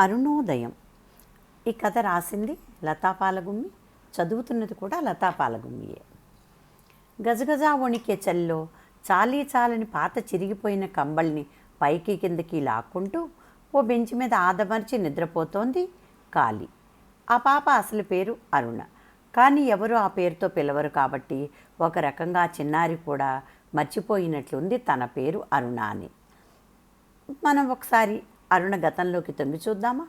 అరుణోదయం. ఈ కథ రాసింది లతా పాలగుమ్మి, చదువుతున్నది కూడా లతా పాలగుమ్మియే. గజగజా వణికే చలిలో చాలీ చాలని పాత చిరిగిపోయిన కంబళ్ళని పైకి కిందకి లాక్కుంటూ ఓ బెంచి మీద ఆదమర్చి నిద్రపోతోంది కాళీ. ఆ పాప అసలు పేరు అరుణ. కానీ ఎవరు ఆ పేరుతో పిలవరు కాబట్టి ఒక రకంగా చిన్నారి కూడా మర్చిపోయినట్లుంది తన పేరు అరుణ అని. మనం ఒకసారి అరుణ గతంలోకి తొంగి చూద్దామా?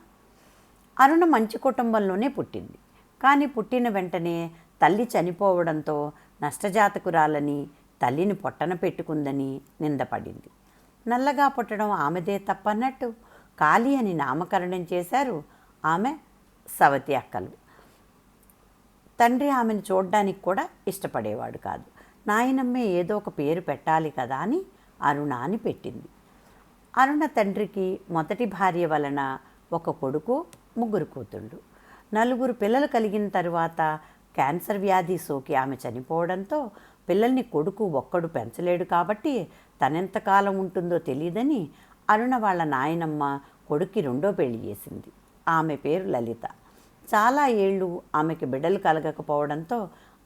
అరుణ మంచి కుటుంబంలోనే పుట్టింది. కానీ పుట్టిన వెంటనే తల్లి చనిపోవడంతో నష్టజాతకురాలని, తల్లిని పొట్టన పెట్టుకుందని నిందపడింది. నల్లగా పుట్టడం ఆమెదే తప్పన్నట్టు కాళీ అని నామకరణం చేశారు ఆమె సవతి అక్కలు. తండ్రి ఆమెను చూడ్డానికి కూడా ఇష్టపడేవాడు కాదు. నాయనమ్మే ఏదో ఒక పేరు పెట్టాలి కదా అని అరుణ అని పెట్టింది. అరుణ తండ్రికి మొదటి భార్య వలన ఒక కొడుకు, 3 కూతుళ్ళు. 4 పిల్లలు కలిగిన తరువాత క్యాన్సర్ వ్యాధి సోకి ఆమె చనిపోవడంతో పిల్లల్ని కొడుకు ఒక్కడు పెంచలేడు కాబట్టి తనెంతకాలం ఉంటుందో తెలియదని అరుణ వాళ్ళ నాయనమ్మ కొడుక్కి 2వ పెళ్లి చేసింది. ఆమె పేరు లలిత. చాలా ఏళ్ళు ఆమెకి బిడ్డలు కలగకపోవడంతో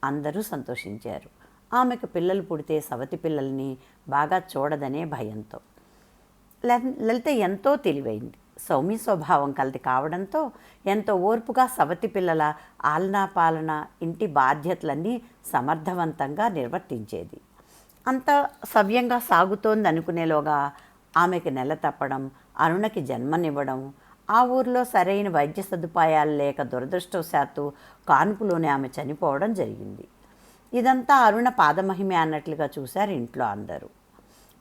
అందరూ సంతోషించారు. ఆమెకు పిల్లలు పుడితే సవతి పిల్లల్ని బాగా చూడదనే భయంతో. లలిత ఎంతో తెలివైంది, సౌమ్య స్వభావం కలది కావడంతో ఎంతో ఓర్పుగా సవతి పిల్లల ఆలనా పాలన, ఇంటి బాధ్యతలన్నీ సమర్థవంతంగా నిర్వర్తించేది. అంత సవ్యంగా సాగుతోంది అనుకునేలోగా ఆమెకి నెల తప్పడం, అరుణకి జన్మనివ్వడం, ఆ ఊరిలో సరైన వైద్య సదుపాయాలు లేక దురదృష్టవశాత్తు కాన్పులోనే ఆమె చనిపోవడం జరిగింది. ఇదంతా అరుణ పాదమహిమే అన్నట్లుగా చూశారు ఇంట్లో అందరూ.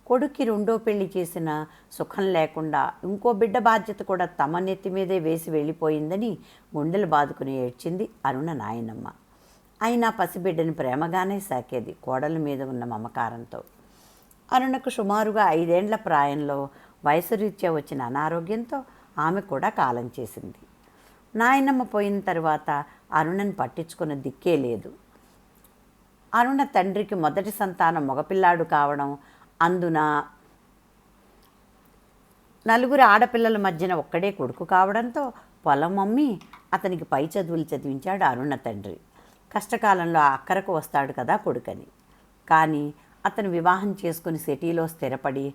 కొడుక్కి 2వ పెళ్లి చేసిన సుఖం లేకుండా ఇంకో బిడ్డ బాధ్యత కూడా తమ నెత్తి మీదే వేసి వెళ్ళిపోయిందని గుండెలు బాదుకుని ఏడ్చింది అరుణ నాయనమ్మ. అయినా పసిబిడ్డని ప్రేమగానే సాకేది కోడల మీద ఉన్న మమకారంతో. అరుణకు సుమారుగా 5 ఏండ్ల ప్రాయంలో వయసురీత్యా వచ్చిన అనారోగ్యంతో ఆమె కూడా కాలం చేసింది. నాయనమ్మ పోయిన తర్వాత అరుణని పట్టించుకున్న దిక్కే లేదు. అరుణ తండ్రికి మొదటి సంతానం మగపిల్లాడు కావడం, అందున 4 ఆడపిల్లల మధ్యన ఒక్కడే కొడుకు కావడంతో పొలం అమ్మి అతనికి పై చదువులు చదివించాడు అరుణ తండ్రి. కష్టకాలంలో అక్కరకు వస్తాడు కదా కొడుకని. కానీ అతను వివాహం చేసుకుని సిటీలో స్థిరపడి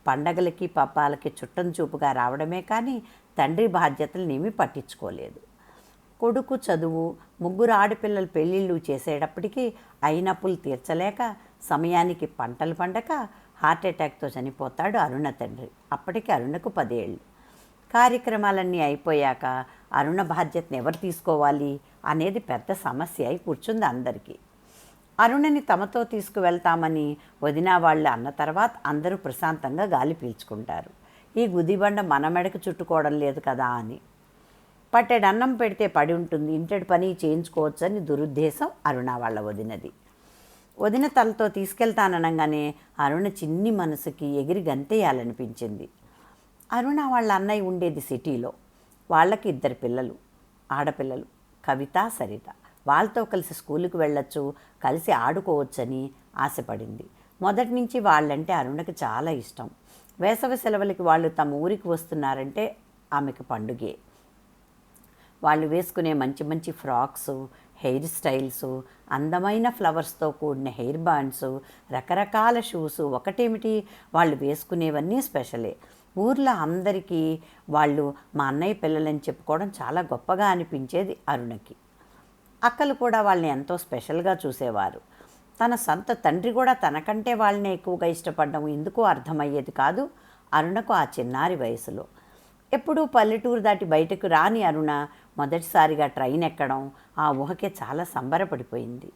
పండగలకి పబ్బాలకి చుట్టం చూపుగా రావడమే కానీ తండ్రి బాధ్యతలనేమీ పట్టించుకోలేదు. కొడుకు చదువు, 3 ఆడపిల్లల పెళ్ళిళ్ళు చేసేటప్పటికీ అయినప్పులు తీర్చలేక సమయానికి పంటలు పండక హార్ట్అటాక్తో చనిపోతాడు అరుణ తండ్రి. అప్పటికి అరుణకు 10 ఏళ్ళు. కార్యక్రమాలన్నీ అయిపోయాక అరుణ బాధ్యతను ఎవరు తీసుకోవాలి అనేది పెద్ద సమస్య అయి కూర్చుంది అందరికీ. అరుణని తమతో తీసుకువెళ్తామని వదిన వాళ్ళు అన్న తర్వాత అందరూ ప్రశాంతంగా గాలి పీల్చుకుంటారు. ఈ గుదిబండ మన మెడకు చుట్టుకోవడం లేదు కదా అని. పట్టెడు అన్నం పెడితే పడి ఉంటుంది, ఇంటడి పని చేయించుకోవచ్చని దురుద్దేశం అరుణ వాళ్ళ వదినది. వదిన తలతో తీసుకెళ్తాననగానే అరుణ చిన్ని మనసుకి ఎగిరి గంతేయాలనిపించింది. అరుణ వాళ్ళ అన్నయ్య ఉండేది సిటీలో. వాళ్ళకి 2 పిల్లలు, ఆడపిల్లలు, కవిత, సరిత. వాళ్ళతో కలిసి స్కూలుకి వెళ్ళొచ్చు, కలిసి ఆడుకోవచ్చని ఆశపడింది. మొదటి నుంచి వాళ్ళంటే అరుణకి చాలా ఇష్టం. వేసవి సెలవులకి వాళ్ళు తమ ఊరికి వస్తున్నారంటే ఆమెకు పండుగే. వాళ్ళు వేసుకునే మంచి మంచి ఫ్రాక్స్, హెయిర్ స్టైల్స్, అందమైన ఫ్లవర్స్తో కూడిన హెయిర్ బ్యాండ్స్, రకరకాల షూస్, ఒకటేమిటి వాళ్ళు వేసుకునేవన్నీ స్పెషలే. ఊర్లో అందరికీ వాళ్ళు మా అన్నయ్య పిల్లలని చెప్పుకోవడం చాలా గొప్పగా అనిపించేది అరుణకి. అక్కలు కూడా వాళ్ళని ఎంతో స్పెషల్గా చూసేవారు. తన సొంత తండ్రి కూడా తనకంటే వాళ్ళని ఎక్కువగా ఇష్టపడడం ఎందుకో అర్థమయ్యేది కాదు అరుణకు ఆ చిన్నారి వయసులో. ఎప్పుడూ పల్లెటూరు దాటి బయటకు రాని అరుణ మొదటిసారిగా ట్రైన్ ఎక్కడం ఆ ఊహకే చాలా సంబరపడిపోయింది.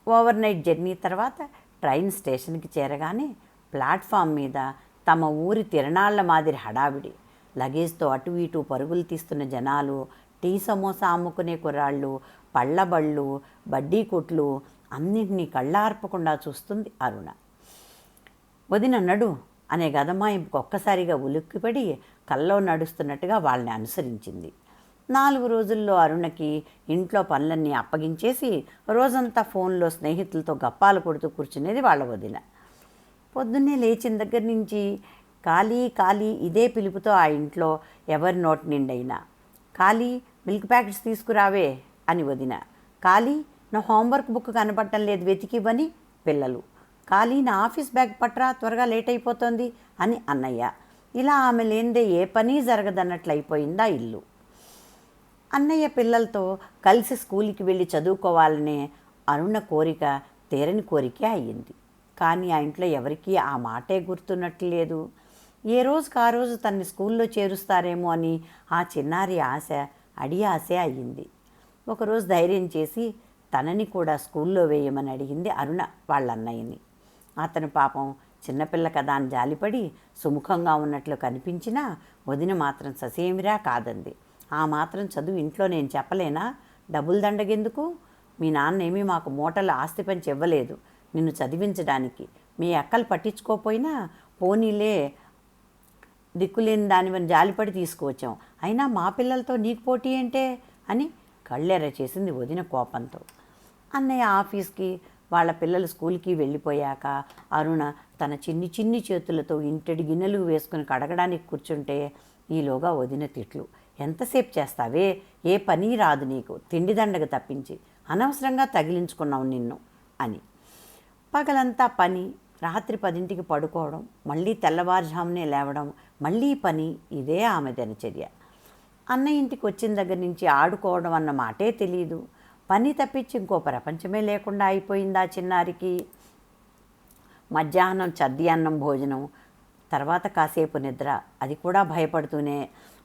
ఓవర్ నైట్ జర్నీ తర్వాత ట్రైన్ స్టేషన్కి చేరగానే ప్లాట్ఫామ్ మీద తమ ఊరి తిరణాళ్ల మాదిరి హడావిడి, లగేజ్తో అటు ఇటు పరుగులు తీస్తున్న జనాలు, టీ సమోసా అమ్ముకునే కుర్రాళ్ళు, పళ్ళబళ్ళు, బడ్డీ కొట్లు అన్నింటినీ కళ్ళార్పకుండా చూస్తుంది అరుణ. వదిన నడు అనే గదమాయింపుకు ఒక్కసారిగా ఉలిక్కిపడి కల్లో నడుస్తున్నట్టుగా వాళ్ళని అనుసరించింది. 4 రోజుల్లో అరుణకి ఇంట్లో పనులన్నీ అప్పగించేసి రోజంతా ఫోన్లో స్నేహితులతో గప్పాలు కొడుతూ కూర్చునేది వాళ్ళ వదిన. పొద్దున్నే లేచిన దగ్గర నుంచి ఖాళీ ఖాళీ ఇదే పిలుపుతో ఆ ఇంట్లో ఎవరి నోటి నిండైనా. ఖాళీ మిల్క్ ప్యాకెట్స్ తీసుకురావే అని వదిన. ఖాళీ నా హోంవర్క్ బుక్ కనపడటం లేదు, వెతికివ్వని పిల్లలు. ఖాళీ నా ఆఫీస్ బ్యాగ్ పట్రా, త్వరగా లేట్ అయిపోతుంది అని అన్నయ్య. ఇలా ఆమె లేనిదే ఏ పని జరగదన్నట్లయిపోయిందా ఇల్లు. అన్నయ్య పిల్లలతో కలిసి స్కూల్కి వెళ్ళి చదువుకోవాలనే అరుణ కోరిక తీరని కోరికే అయ్యింది. కానీ ఆ ఇంట్లో ఎవరికీ ఆ మాటే గుర్తున్నట్లు లేదు. ఏ రోజుకి ఆ రోజు తన్ని స్కూల్లో చేరుస్తారేమో అని ఆ చిన్నారి ఆశ ఆశే అయ్యింది. ఒకరోజు ధైర్యం చేసి తనని కూడా స్కూల్లో వేయమని అడిగింది అరుణ వాళ్ళ అన్నయ్యని. అతను పాపం చిన్నపిల్ల కదా అని జాలిపడి సుముఖంగా ఉన్నట్లు కనిపించినా వదిన మాత్రం ససేమిరా కాదంది. ఆ మాత్రం చదువు ఇంట్లో నేను చెప్పలేనా? డబ్బులు దండగెందుకు? మీ నాన్నేమీ మాకు మూటలు ఆస్తి పంచి ఇవ్వలేదు నిన్ను చదివించడానికి. మీ అక్కలు పట్టించుకోపోయినా పోనీలే, దిక్కులేని దానివని జాలిపడి తీసుకువచ్చాం. అయినా మా పిల్లలతో నీకు పోటీ ఏంటే అని కళ్ళెర్ర చేసింది వదిన కోపంతో. అన్నయ్య ఆఫీస్కి, వాళ్ళ పిల్లలు స్కూల్కి వెళ్ళిపోయాక అరుణ తన చిన్ని చిన్ని చేతులతో ఇంటడి గిన్నెలు వేసుకుని కడగడానికి కూర్చుంటే ఈలోగా వదిన తిట్లు. ఎంతసేపు చేస్తావే, ఏ పని రాదు నీకు, తిండి దండగ తప్పించి, అనవసరంగా తగిలించుకున్నావు నిన్ను అని. పగలంతా పని, రాత్రి 10ంటికి పడుకోవడం, మళ్ళీ తెల్లవారుజామునే లేవడం, మళ్ళీ పని, ఇదే ఆమె దినచర్య. అన్నయ్య ఇంటికి వచ్చిన దగ్గర నుంచి ఆడుకోవడం అన్న మాటే తెలియదు. పని తప్పించి ఇంకో ప్రపంచమే లేకుండా అయిపోయింది ఆ చిన్నారికి. మధ్యాహ్నం చద్ది అన్నం భోజనం, తర్వాత కాసేపు నిద్ర, అది కూడా భయపడుతూనే.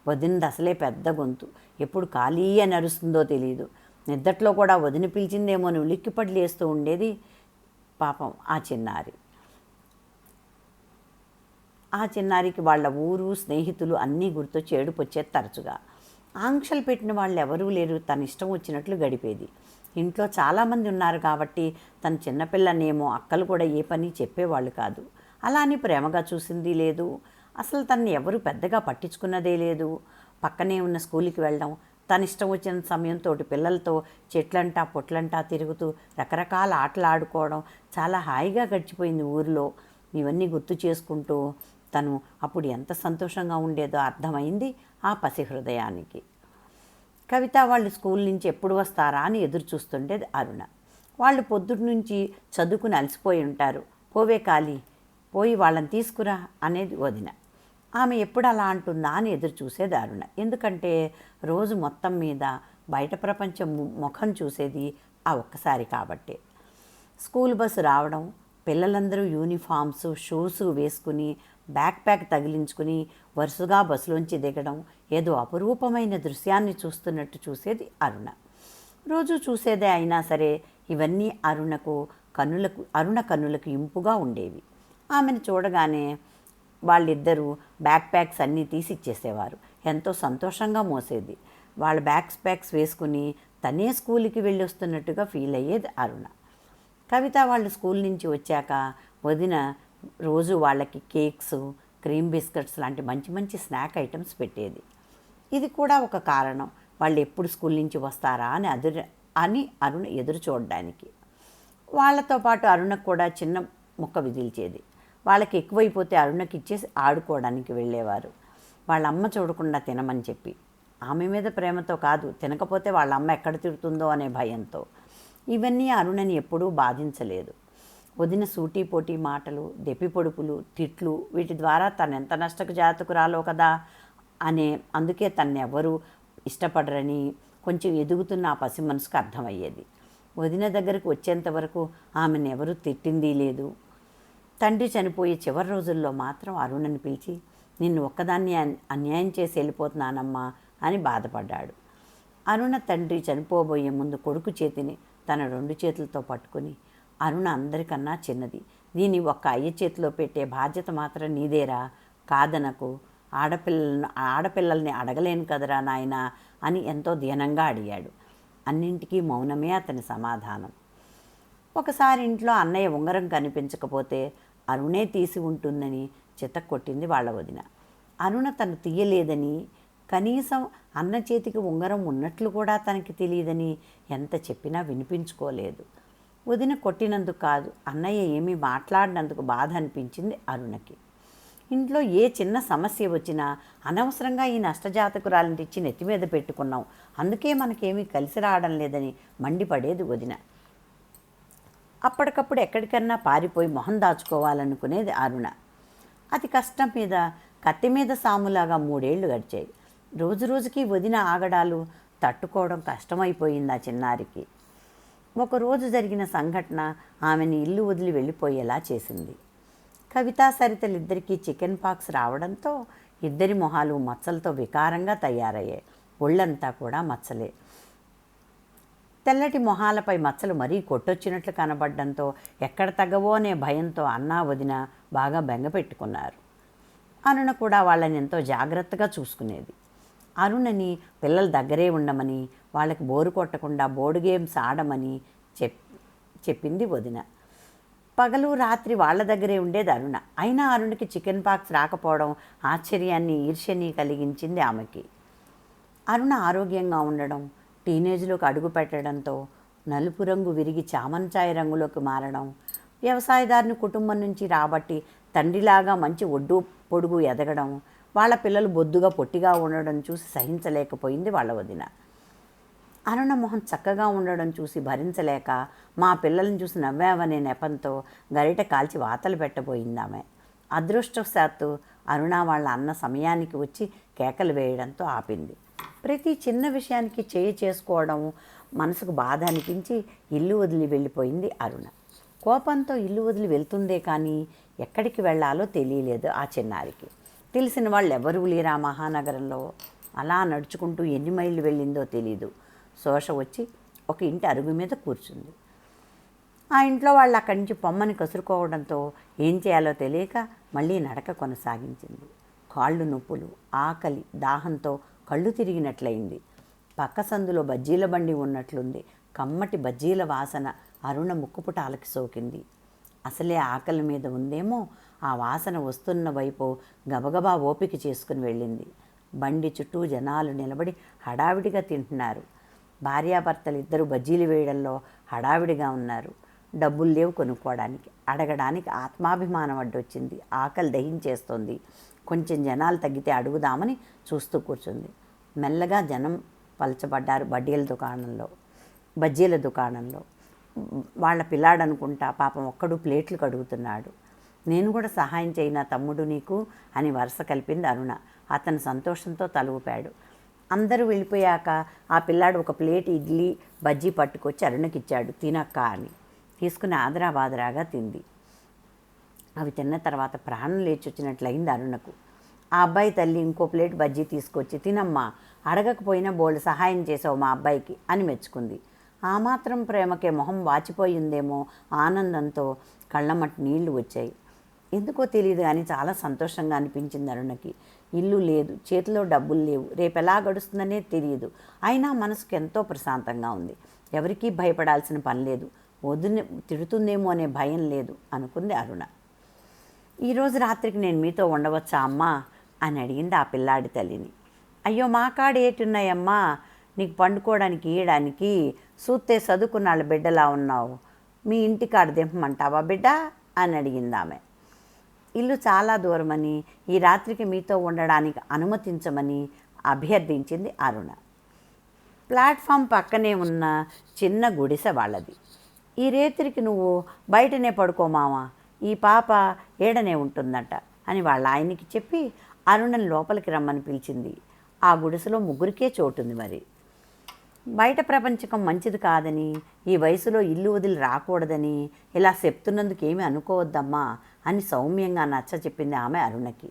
వదినది అసలే పెద్ద గొంతు, ఎప్పుడు ఖాళీ అని అరుస్తుందో తెలియదు. నిద్దట్లో కూడా వదిన పిలిచిందేమో అని ఉలిక్కిపడి లేస్తూ ఉండేది పాపం ఆ చిన్నారి. ఆ చిన్నారికి వాళ్ళ ఊరు, స్నేహితులు అన్నీ గుర్తొచ్చి ఏడుపొచ్చేది తరచుగా. ఆంక్షలు పెట్టిన వాళ్ళు ఎవరూ లేరు, తన ఇష్టం వచ్చినట్లు గడిపేది. ఇంట్లో చాలామంది ఉన్నారు కాబట్టి తన చిన్నపిల్లనేమో అక్కలు కూడా ఏ పని చెప్పేవాళ్ళు కాదు. అలా అని ప్రేమగా చూసింది లేదు. అసలు తనని ఎవరు పెద్దగా పట్టించుకున్నదే లేదు. పక్కనే ఉన్న స్కూల్కి వెళ్ళడం, తన ఇష్టం వచ్చిన సమయంతో పిల్లలతో చెట్లంటా పొట్లంటా తిరుగుతూ రకరకాల ఆటలు ఆడుకోవడం చాలా హాయిగా గడిచిపోయింది ఊరిలో. ఇవన్నీ గుర్తు చేసుకుంటూ తను అప్పుడు ఎంత సంతోషంగా ఉండేదో అర్థమైంది ఆ పసి హృదయానికి. కవిత వాళ్ళు స్కూల్ నుంచి ఎప్పుడు వస్తారా అని ఎదురు చూస్తుండేది అరుణ. వాళ్ళు పొద్దుటి నుంచి చదువుకుని అలసిపోయి ఉంటారు. పోవే ఖాళీ, పోయి వాళ్ళని తీసుకురా అనేది వదిన. ఆమె ఎప్పుడు అలా అంటుందా అని ఎదురు చూసేది అరుణ. ఎందుకంటే రోజు మొత్తం మీద బయట ప్రపంచం ముఖం చూసేది ఆ ఒక్కసారి కాబట్టే. స్కూల్ బస్సు రావడం, పిల్లలందరూ యూనిఫామ్స్, షూస్ వేసుకుని బ్యాక్ ప్యాక్ తగిలించుకుని వరుసగా బస్సులోంచి దిగడం ఏదో అపురూపమైన దృశ్యాన్ని చూస్తున్నట్టు చూసేది అరుణ. రోజు చూసేదే అయినా సరే ఇవన్నీ అరుణ కన్నులకు ఇంపుగా ఉండేవి. ఆమెను చూడగానే వాళ్ళిద్దరూ బ్యాక్ ప్యాక్స్ అన్నీ తీసి ఇచ్చేసేవారు. ఎంతో సంతోషంగా మోసేది. వాళ్ళ ప్యాక్స్ వేసుకుని తనే స్కూల్కి వెళ్ళి వస్తున్నట్టుగా ఫీల్ అయ్యేది అరుణ. కవిత వాళ్ళు స్కూల్ నుంచి వచ్చాక వదిన రోజు వాళ్ళకి కేక్స్, క్రీమ్ బిస్కెట్స్ లాంటి మంచి మంచి స్నాక్ ఐటమ్స్ పెట్టేది. ఇది కూడా ఒక కారణం, వాళ్ళు ఎప్పుడు స్కూల్ నుంచి వస్తారా అని అరుణ ఎదురు చూడడానికి. వాళ్ళతో పాటు అరుణకు కూడా చిన్న ముక్క విదిల్చేది. వాళ్ళకి ఎక్కువైపోతే అరుణకి ఇచ్చేసి ఆడుకోవడానికి వెళ్ళేవారు. వాళ్ళ అమ్మ చూడకుండా తినమని చెప్పి. ఆమె మీద ప్రేమతో కాదు, తినకపోతే వాళ్ళ అమ్మ ఎక్కడ తిడుతుందో అనే భయంతో. ఇవన్నీ అరుణని ఎప్పుడూ బాధించలేదు. వదిన సూటిపోటీ మాటలు, దెప్పిపొడుపులు, తిట్లు, వీటి ద్వారా తనెంత నష్టకు జాతకురాలో కదా అందుకే తన్నెవ్వరూ ఇష్టపడరని కొంచెం ఎదుగుతున్న ఆ పసి మనసుకు అర్థమయ్యేది. వదిన దగ్గరకు వచ్చేంతవరకు ఆమెను ఎవరూ తిట్టిందీ లేదు. తండ్రి చనిపోయే చివరి రోజుల్లో మాత్రం అరుణని పిలిచి, నిన్ను ఒక్కదాన్ని అన్యాయం చేసి వెళ్ళిపోతున్నానమ్మా అని బాధపడ్డాడు. అరుణ తండ్రి చనిపోబోయే ముందు కొడుకు చేతిని తన 2 చేతులతో పట్టుకుని, అరుణ అందరికన్నా చిన్నది, దీన్ని ఒక్క అయ్య చేతిలో పెట్టే బాధ్యత మాత్రం నీదేరా, కాదనకు, ఆడపిల్లల్ని అడగలేను కదరా నాయనా అని ఎంతో దీనంగా అడిగాడు. అన్నింటికీ మౌనమే అతని సమాధానం. ఒకసారి ఇంట్లో అన్నయ్య ఉంగరం కనిపించకపోతే అరుణే తీసి ఉంటుందని చితక్కొట్టింది వాళ్ళ వదిన. అరుణ తను తీయలేదని, కనీసం అన్న చేతికి ఉంగరం ఉన్నట్లు కూడా తనకి తెలియదని ఎంత చెప్పినా వినిపించుకోలేదు. వదిన కొట్టినందుకు కాదు, అన్నయ్య ఏమీ మాట్లాడినందుకు బాధ అనిపించింది అరుణకి. ఇంట్లో ఏ చిన్న సమస్య వచ్చినా అనవసరంగా ఈ నష్టజాతకురాలిని తెచ్చి నెత్తి మీద పెట్టుకున్నాం, అందుకే మనకేమీ కలిసి రావడం లేదని మండిపడేది వదిన. అప్పటికప్పుడు ఎక్కడికన్నా పారిపోయి మొహం దాచుకోవాలనుకునేది అరుణ. అతి కష్టం మీద కత్తి మీద సాములాగా 3 ఏళ్ళు గడిచాయి. రోజురోజుకి వదిన ఆగడాలు తట్టుకోవడం కష్టమైపోయింది ఆ చిన్నారికి. ఒకరోజు జరిగిన సంఘటన ఆమెని ఇల్లు వదిలి వెళ్ళిపోయేలా చేసింది. కవితా సరితలిద్దరికీ చికెన్ పాక్స్ రావడంతో ఇద్దరి మొహాలు మచ్చలతో వికారంగా తయారయ్యాయి. ఒళ్ళంతా కూడా మచ్చలే. తెల్లటి మొహాలపై మచ్చలు మరీ కొట్టొచ్చినట్లు కనబడడంతో ఎక్కడ తగ్గవో అనే భయంతో అన్నా వదిన బాగా బెంగపెట్టుకున్నారు. అరుణ కూడా వాళ్ళని ఎంతో జాగ్రత్తగా చూసుకునేది. అరుణని పిల్లల దగ్గరే ఉండమని, వాళ్ళకి బోరు కొట్టకుండా బోర్డు గేమ్స్ ఆడమని చెప్పింది వదిన. పగలు రాత్రి వాళ్ళ దగ్గరే ఉండేది అరుణ. అయినా అరుణకి చికెన్ పాక్స్ రాకపోవడం ఆశ్చర్యాన్ని, ఈర్ష్యని కలిగించింది ఆమెకి. అరుణ ఆరోగ్యంగా ఉండడం, టీనేజ్లోకి అడుగు పెట్టడంతో నలుపు రంగు విరిగి చామంచాయ రంగులోకి మారడం, వ్యవసాయదారుని కుటుంబం నుంచి రాబట్టి తండ్రిలాగా మంచి ఒడ్డు పొడుగు ఎదగడం, వాళ్ళ పిల్లలు బొద్దుగా పొట్టిగా ఉండడం చూసి సహించలేకపోయింది వాళ్ళ వదిన. అరుణ మొహం చక్కగా ఉండడం చూసి భరించలేక మా పిల్లల్ని చూసి నవ్వావనే నెపంతో గరిట కాల్చి వాతలు పెట్టబోయింది ఆమె. అదృష్టవశాత్తు అరుణ వాళ్ళ అన్న సమయానికి వచ్చి కేకలు వేయడంతో ఆపింది. ప్రతి చిన్న విషయానికి చేసుకోవడం మనసుకు బాధ అనిపించి ఇల్లు వదిలి వెళ్ళిపోయింది అరుణ. కోపంతో ఇల్లు వదిలి వెళ్తుందే కానీ ఎక్కడికి వెళ్ళాలో తెలియలేదు ఆ చిన్నారికి. తెలిసిన వాళ్ళు ఎవరూ లేరా మహానగరంలో. అలా నడుచుకుంటూ ఎన్ని మైళ్ళు వెళ్ళిందో తెలీదు. శోష వచ్చి ఒక ఇంటి అరుగు మీద కూర్చుంది. ఆ ఇంట్లో వాళ్ళు అక్కడి నుంచి పొమ్మని కసురుకోవడంతో ఏం చేయాలో తెలియక మళ్ళీ నడక కొనసాగించింది. కాళ్ళు నొప్పులు, ఆకలి, దాహంతో కళ్ళు తిరిగినట్లయింది. పక్క సందులో బజ్జీల బండి ఉన్నట్లుంది. కమ్మటి బజ్జీల వాసన అరుణ ముక్కుపుటాలకి సోకింది. అసలే ఆకలి మీద ఉందేమో, ఆ వాసన వస్తున్న వైపు గబగబా ఓపిక చేసుకుని వెళ్ళింది. బండి చుట్టూ జనాలు నిలబడి హడావిడిగా తింటున్నారు. భార్యాభర్తలు ఇద్దరు బజ్జీలు వేయడంలో హడావిడిగా ఉన్నారు. డబ్బులు లేవు కొనుక్కోవడానికి. అడగడానికి ఆత్మాభిమానం అడ్డొచ్చింది. ఆకలి దహించేస్తోంది. కొంచెం జనాలు తగ్గితే అడుగుదామని చూస్తూ కూర్చుంది. మెల్లగా జనం పలచబడ్డారు బజ్జీల దుకాణంలో. వాళ్ళ పిల్లాడనుకుంటా పాపం ఒక్కడు ప్లేట్లు కడుగుతున్నాడు. నేను కూడా సహాయం చేయనా తమ్ముడు నీకు అని వరుస కలిపింది అరుణ. అతను సంతోషంతో తల ఊపాడు. అందరూ వెళ్ళిపోయాక ఆ పిల్లాడు ఒక ప్లేట్ ఇడ్లీ బజ్జీ పట్టుకొచ్చి అరుణకిచ్చాడు. తినక్క అని. తీసుకుని ఆదరాబాదరాగా తింది. అవి తిన్న తర్వాత ప్రాణం లేచొచ్చినట్లయింది అరుణకు. ఆ అబ్బాయి తల్లి ఇంకో ప్లేట్ బజ్జీ తీసుకొచ్చి తినమ్మా, అడగకపోయినా బోల్డ్ సహాయం చేసావు మా అబ్బాయికి అని మెచ్చుకుంది. ఆ మాత్రం ప్రేమకే మొహం వాచిపోయిందేమో ఆనందంతో కళ్ళమట్టి నీళ్లు వచ్చాయి. ఎందుకో తెలియదు కానీ చాలా సంతోషంగా అనిపించింది అరుణకి. ఇల్లు లేదు, చేతిలో డబ్బులు లేవు, రేపు ఎలా గడుస్తుందనే తెలియదు. అయినా మనసుకు ఎంతో ప్రశాంతంగా ఉంది. ఎవరికీ భయపడాల్సిన పని లేదు. వదిన తిడుతుందేమో అనే భయం లేదు అనుకుంది అరుణ. ఈరోజు రాత్రికి నేను మీతో ఉండవచ్చా అమ్మా అని అడిగింది ఆ పిల్లాడి తల్లిని. అయ్యో మా కాడ ఏటున్నాయమ్మా, నీకు పండుకోవడానికి ఇయ్యడానికి, సూత్తే చదువుకున్నాళ్ళ బిడ్డలా ఉన్నావు, మీ ఇంటికాడ దింపమంటావా బిడ్డ అని అడిగింది ఆమె. ఇల్లు చాలా దూరమని, ఈ రాత్రికి మీతో ఉండడానికి అనుమతించమని అభ్యర్థించింది అరుణ. ప్లాట్ఫామ్ పక్కనే ఉన్న చిన్న గుడిసె వాళ్ళది. ఈ రేత్రికి నువ్వు బయటనే పడుకోమావా, ఈ పాప ఏడనే ఉంటుందట అని వాళ్ళ ఆయనకి చెప్పి అరుణని లోపలికి రమ్మని పిలిచింది. ఆ గుడిసెలో ముగ్గురికే చోటుంది. మరి బయట ప్రపంచకం మంచిది కాదని, ఈ వయసులో ఇల్లు వదిలి రాకూడదని ఇలా చెప్తున్నందుకు ఏమీ అనుకోవద్దమ్మా అని సౌమ్యంగా నచ్చ చెప్పింది ఆమె అరుణకి.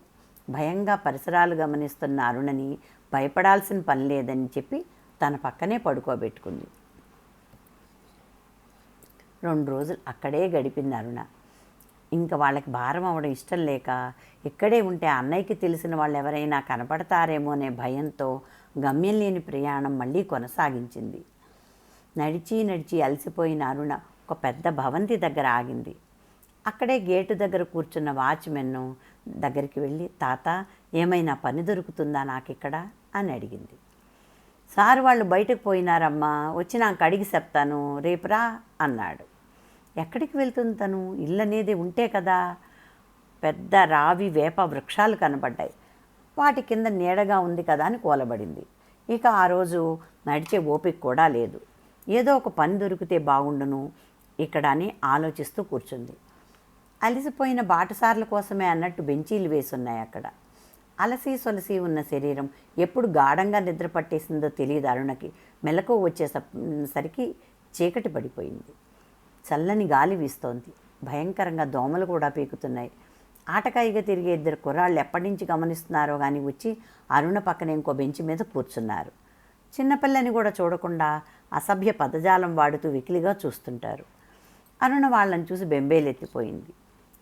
భయంగా పరిసరాలు గమనిస్తున్న అరుణని భయపడాల్సిన పని లేదని చెప్పి తన పక్కనే పడుకోబెట్టుకుంది. 2 రోజులు అక్కడే గడిపింది అరుణ. ఇంకా వాళ్ళకి భారం అవ్వడం ఇష్టం లేక ఇక్కడే ఉంటే అన్నయ్యకి తెలిసిన వాళ్ళు ఎవరైనా కనపడతారేమో అనే భయంతో గమ్యం లేని ప్రయాణం మళ్ళీ కొనసాగించింది. నడిచి నడిచి అలసిపోయిన అరుణ ఒక పెద్ద భవంతి దగ్గర ఆగింది. అక్కడే గేటు దగ్గర కూర్చున్న వాచ్మెన్ దగ్గరికి వెళ్ళి, తాత ఏమైనా పని దొరుకుతుందా నాకిక్కడ అని అడిగింది. సార్ వాళ్ళు బయటకు పోయినారమ్మా, వచ్చి నాకు అడిగి చెప్తాను, రేపురా అన్నాడు. ఎక్కడికి వెళ్తుంది తను? ఇల్లు అనేది ఉంటే కదా. పెద్ద రావి వేప వృక్షాలు కనబడ్డాయి. వాటి కింద నీడగా ఉంది కదా అని కూలబడింది. ఇక ఆ రోజు నడిచే ఓపిక కూడా లేదు. ఏదో ఒక పని దొరికితే బాగుండును ఇక్కడ అని ఆలోచిస్తూ కూర్చుంది. అలసిపోయిన బాటసార్ల కోసమే అన్నట్టు బెంచీలు వేసున్నాయి అక్కడ. అలసి సొలసి ఉన్న శరీరం ఎప్పుడు గాఢంగా నిద్ర పట్టేసిందో తెలియదు అరుణకి. మెలకువ వచ్చేసరికి చీకటి పడిపోయింది. చల్లని గాలి వీస్తోంది. భయంకరంగా దోమలు కూడా పీకుతున్నాయి. ఆటకాయిగా తిరిగే ఇద్దరు కుర్రాళ్ళు ఎప్పటి నుంచి గమనిస్తున్నారో కానీ వచ్చి అరుణ పక్కన ఇంకో బెంచి మీద కూర్చున్నారు. చిన్నపిల్లని కూడా చూడకుండా అసభ్య పదజాలం వాడుతూ వెకిలిగా చూస్తుంటారు. అరుణ వాళ్ళని చూసి బెంబేలెత్తిపోయింది.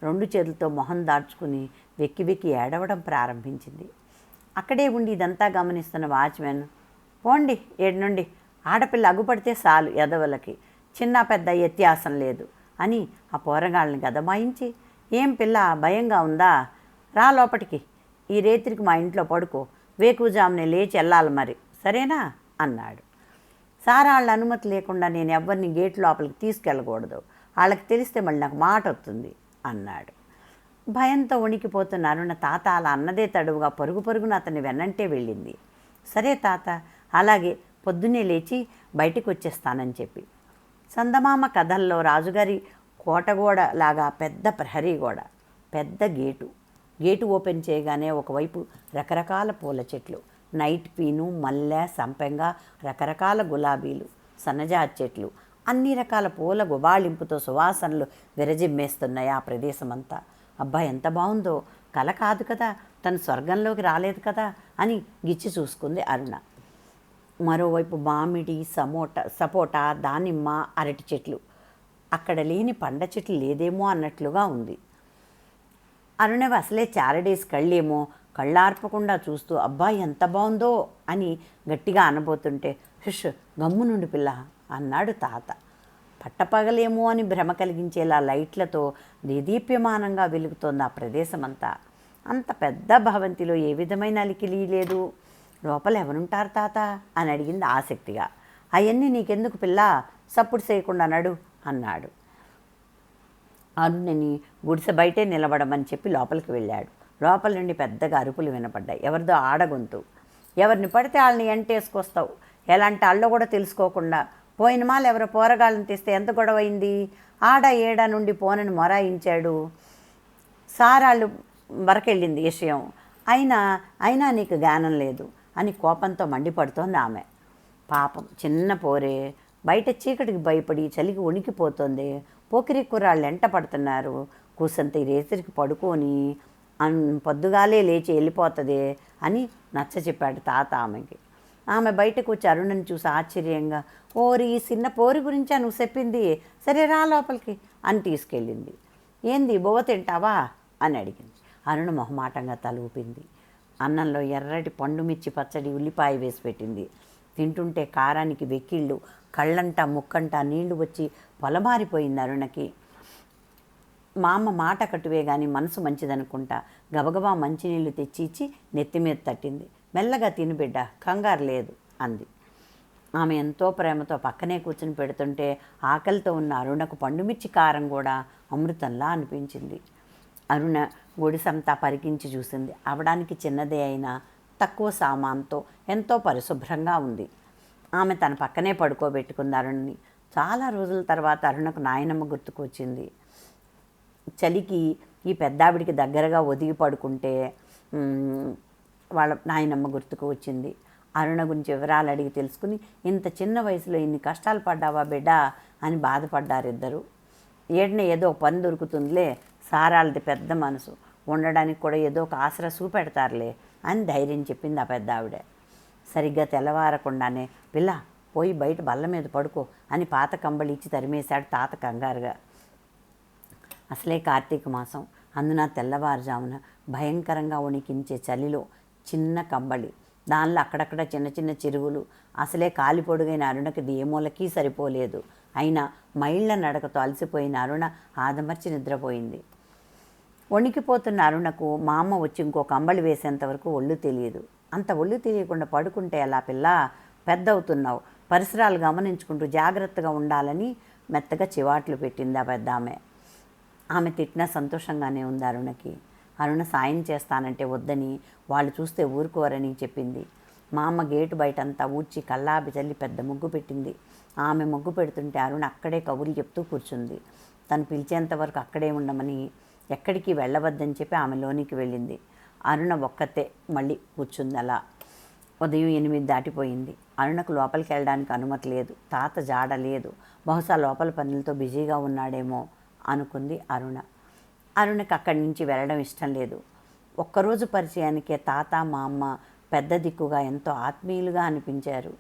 2 చేతులతో మొహం దాచుకుని వెక్కి వెక్కి ఏడవడం ప్రారంభించింది. అక్కడే ఉండి ఇదంతా గమనిస్తున్న వాచ్మెన్, పోండి ఏడు నుండి, ఆడపిల్ల అగుపడితే చాలు ఎదవలకి, చిన్న పెద్ద వ్యత్యాసం లేదు అని ఆ పోరగాళ్ళని గదమాయించి, ఏం పిల్ల భయంగా ఉందా, రా లోపటికి, ఈ రేత్రికి మా ఇంట్లో పడుకో, వేకుజామునే లేచి వెళ్ళాలి మరి, సరేనా అన్నాడు. సార్ వాళ్ళ అనుమతి లేకుండా నేను ఎవరిని గేట్ లోపలికి తీసుకెళ్ళకూడదు, వాళ్ళకి తెలిస్తే మళ్ళీ నాకు మాట వస్తుంది అన్నాడు. భయంతో వణికిపోతున్న అరుణ తాత అలా అన్నదే తడువుగా పరుగు పరుగున అతన్ని వెన్నంటే వెళ్ళింది. సరే తాత, అలాగే పొద్దున్నే లేచి బయటికి వచ్చేస్తానని చెప్పి. చందమామ కథల్లో రాజుగారి కోటగోడ లాగా పెద్ద ప్రహరీ గోడ, పెద్ద గేటు ఓపెన్ చేయగానే ఒకవైపు రకరకాల పూల చెట్లు, నైట్ పీను, మల్లె, సంపెంగ, రకరకాల గులాబీలు, సన్నజాజి చెట్లు, అన్ని రకాల పూల గుబాళింపుతో సువాసనలు విరజిమ్మేస్తున్నాయి ఆ ప్రదేశమంతా. అబ్బా ఎంత బాగుందో, కల కాదు కదా, తను స్వర్గంలోకి రాలేదు కదా అని గిచ్చి చూసుకుంది అరుణ. మరోవైపు మామిడి, సపోటా, దానిమ్మ, అరటి చెట్లు, అక్కడ లేని పండ్ల చెట్లు లేదేమో అన్నట్లుగా ఉంది. అరుణవి అసలే చారడేసి కళ్ళేమో కళ్ళార్పకుండా చూస్తూ అబ్బా ఎంత బాగుందో అని గట్టిగా అనబోతుంటే, హుష్ గమ్ము నుండి పిల్ల అన్నాడు తాత. పట్టపగలేమో అని భ్రమ కలిగించేలా లైట్లతో దేదీప్యమానంగా వెలుగుతోంది ఆ ప్రదేశమంతా. అంత పెద్ద భవంతిలో ఏ విధమైన అలికిలి లేదు. లోపల ఎవరుంటారు తాత అని అడిగింది ఆసక్తిగా. అవన్నీ నీకెందుకు పిల్ల, సప్పుడు చేయకుండా నడు అన్నాడు. అరుణని గుడిసె బయటే నిలబడమని చెప్పి లోపలికి వెళ్ళాడు. లోపల నుండి పెద్దగా అరుపులు వినపడ్డాయి. ఎవరిదో ఆడగొంతు. ఎవరిని పడితే వాళ్ళని ఎంటేసుకొస్తావు, ఎలాంటి వాళ్ళో కూడా తెలుసుకోకుండా, పోయిన మాలు ఎవరో పోరగాళ్ళని తెస్తే ఎంత గొడవ అయింది, ఆడ ఏడా నుండి పోనని మొరాయించాడు, సారాళ్ళు వరకెళ్ళింది విషయం, అయినా నీకు జ్ఞానం లేదు అని కోపంతో మండిపడుతోంది ఆమె. పాపం చిన్న పోరే, బయట చీకటికి భయపడి చలికి వణికిపోతుంది. పోకిరి కుర్రాళ్ళు ఎంట పడుతున్నారు, కూసంత ఈ రేతిరికి పడుకొని పొద్దుగాలే లేచి వెళ్ళిపోతుంది అని నచ్చ చెప్పాడు తాత ఆమెకి. ఆమె బయటకు వచ్చి అరుణని చూసి ఆశ్చర్యంగా, ఓరి ఈ చిన్న పోరి గురించా నువ్వు చెప్పింది, సరే రా లోపలికి అని తీసుకెళ్ళింది. ఏంది బువ్వ తింటావా అని అడిగింది. అరుణ మొహమాటంగా తల ఊపింది. అన్నంలో ఎర్రటి పండుమిర్చి పచ్చడి, ఉల్లిపాయ వేసి పెట్టింది. తింటుంటే కారానికి వెక్కిళ్ళు, కళ్ళంట ముక్కంట నీళ్లు వచ్చి పొలమారిపోయింది అరుణకి. మా అమ్మ మాట కట్టువే కానీ మనసు మంచిదనుకుంటా గబగబా మంచినీళ్ళు తెచ్చి ఇచ్చి నెత్తి మీద తట్టింది. మెల్లగా తినిబిడ్డ, కంగారు లేదు అంది. ఆమె ఎంతో ప్రేమతో పక్కనే కూర్చుని పెడుతుంటే ఆకలితో ఉన్న అరుణకు పండుమిర్చి కారం కూడా అమృతంలా అనిపించింది. అరుణ గుడిసంతా పరికించి చూసింది. అవడానికి చిన్నదే అయినా తక్కువ సామాన్తో ఎంతో పరిశుభ్రంగా ఉంది. ఆమె తన పక్కనే పడుకోబెట్టుకుంది అరుణని. చాలా రోజుల తర్వాత అరుణకు నాయనమ్మ గుర్తుకు వచ్చింది. చలికి ఈ పెద్దావిడికి దగ్గరగా ఒదిగి పడుకుంటే వాళ్ళ నాయనమ్మ గుర్తుకు వచ్చింది. అరుణ గురించి వివరాలు అడిగి తెలుసుకుని, ఇంత చిన్న వయసులో ఇన్ని కష్టాలు పడ్డావా బిడ్డా అని బాధపడ్డారు ఇద్దరు. ఏడనే ఏదో పని దొరుకుతుందిలే, సారాలది పెద్ద మనసు, ఉండడానికి కూడా ఏదో ఒక ఆసరా చూపెడతారులే అని ధైర్యం చెప్పింది ఆ పెద్ద ఆవిడ. సరిగ్గా తెల్లవారకుండానే పిల్ల పోయి బయట బల్ల మీద పడుకో అని పాత కంబళి ఇచ్చి తరిమేశాడు తాత కంగారుగా. అసలే కార్తీక మాసం, అందున తెల్లవారుజామున భయంకరంగా వణికించే చలిలో చిన్న కంబళి, దానిలో అక్కడక్కడ చిన్న చిన్న చెరువులు. అసలే కాలిపొడుగైన అరుణకి దేమూలకి సరిపోలేదు. అయినా మైళ్ళ నడకతో అలసిపోయిన అరుణ ఆదమర్చి నిద్రపోయింది. వణికిపోతున్న అరుణకు మా అమ్మ వచ్చి ఇంకో కంబళి వేసేంతవరకు ఒళ్ళు తెలియదు. అంత ఒళ్ళు తెలియకుండా పడుకుంటే ఎలా పిల్ల, పెద్ద అవుతున్నావు, పరిసరాలు గమనించుకుంటూ జాగ్రత్తగా ఉండాలని మెత్తగా చివాట్లు పెట్టింది ఆ పెద్ద ఆమె. ఆమె తిట్టినా సంతోషంగానే ఉంది అరుణకి. అరుణ సాయం చేస్తానంటే వద్దని, వాళ్ళు చూస్తే ఊరుకోరని చెప్పింది. మా అమ్మ గేటు బయటంతా ఊడ్చి కల్లాపి చల్లి పెద్ద ముగ్గు పెట్టింది. ఆమె ముగ్గు పెడుతుంటే అరుణ అక్కడే కబుర్లు చెప్తూ కూర్చుంది. తను పిలిచేంత వరకు అక్కడే ఉండమని, ఎక్కడికి వెళ్ళవద్దని చెప్పి ఆమె లోనికి వెళ్ళింది. అరుణ ఒక్కతే మళ్ళీ కూర్చుంది అలా. ఉదయం 8 దాటిపోయింది. అరుణకు లోపలికి వెళ్ళడానికి అనుమతి లేదు. తాత జాడ లేదు. బహుశా లోపల పనులతో బిజీగా ఉన్నాడేమో అనుకుంది అరుణ. అరుణకి అక్కడి నుంచి వెళ్ళడం ఇష్టం లేదు. ఒక్కరోజు పరిచయానికే తాత మా అమ్మ పెద్ద దిక్కుగా ఎంతో ఆత్మీయులుగా అనిపించారు.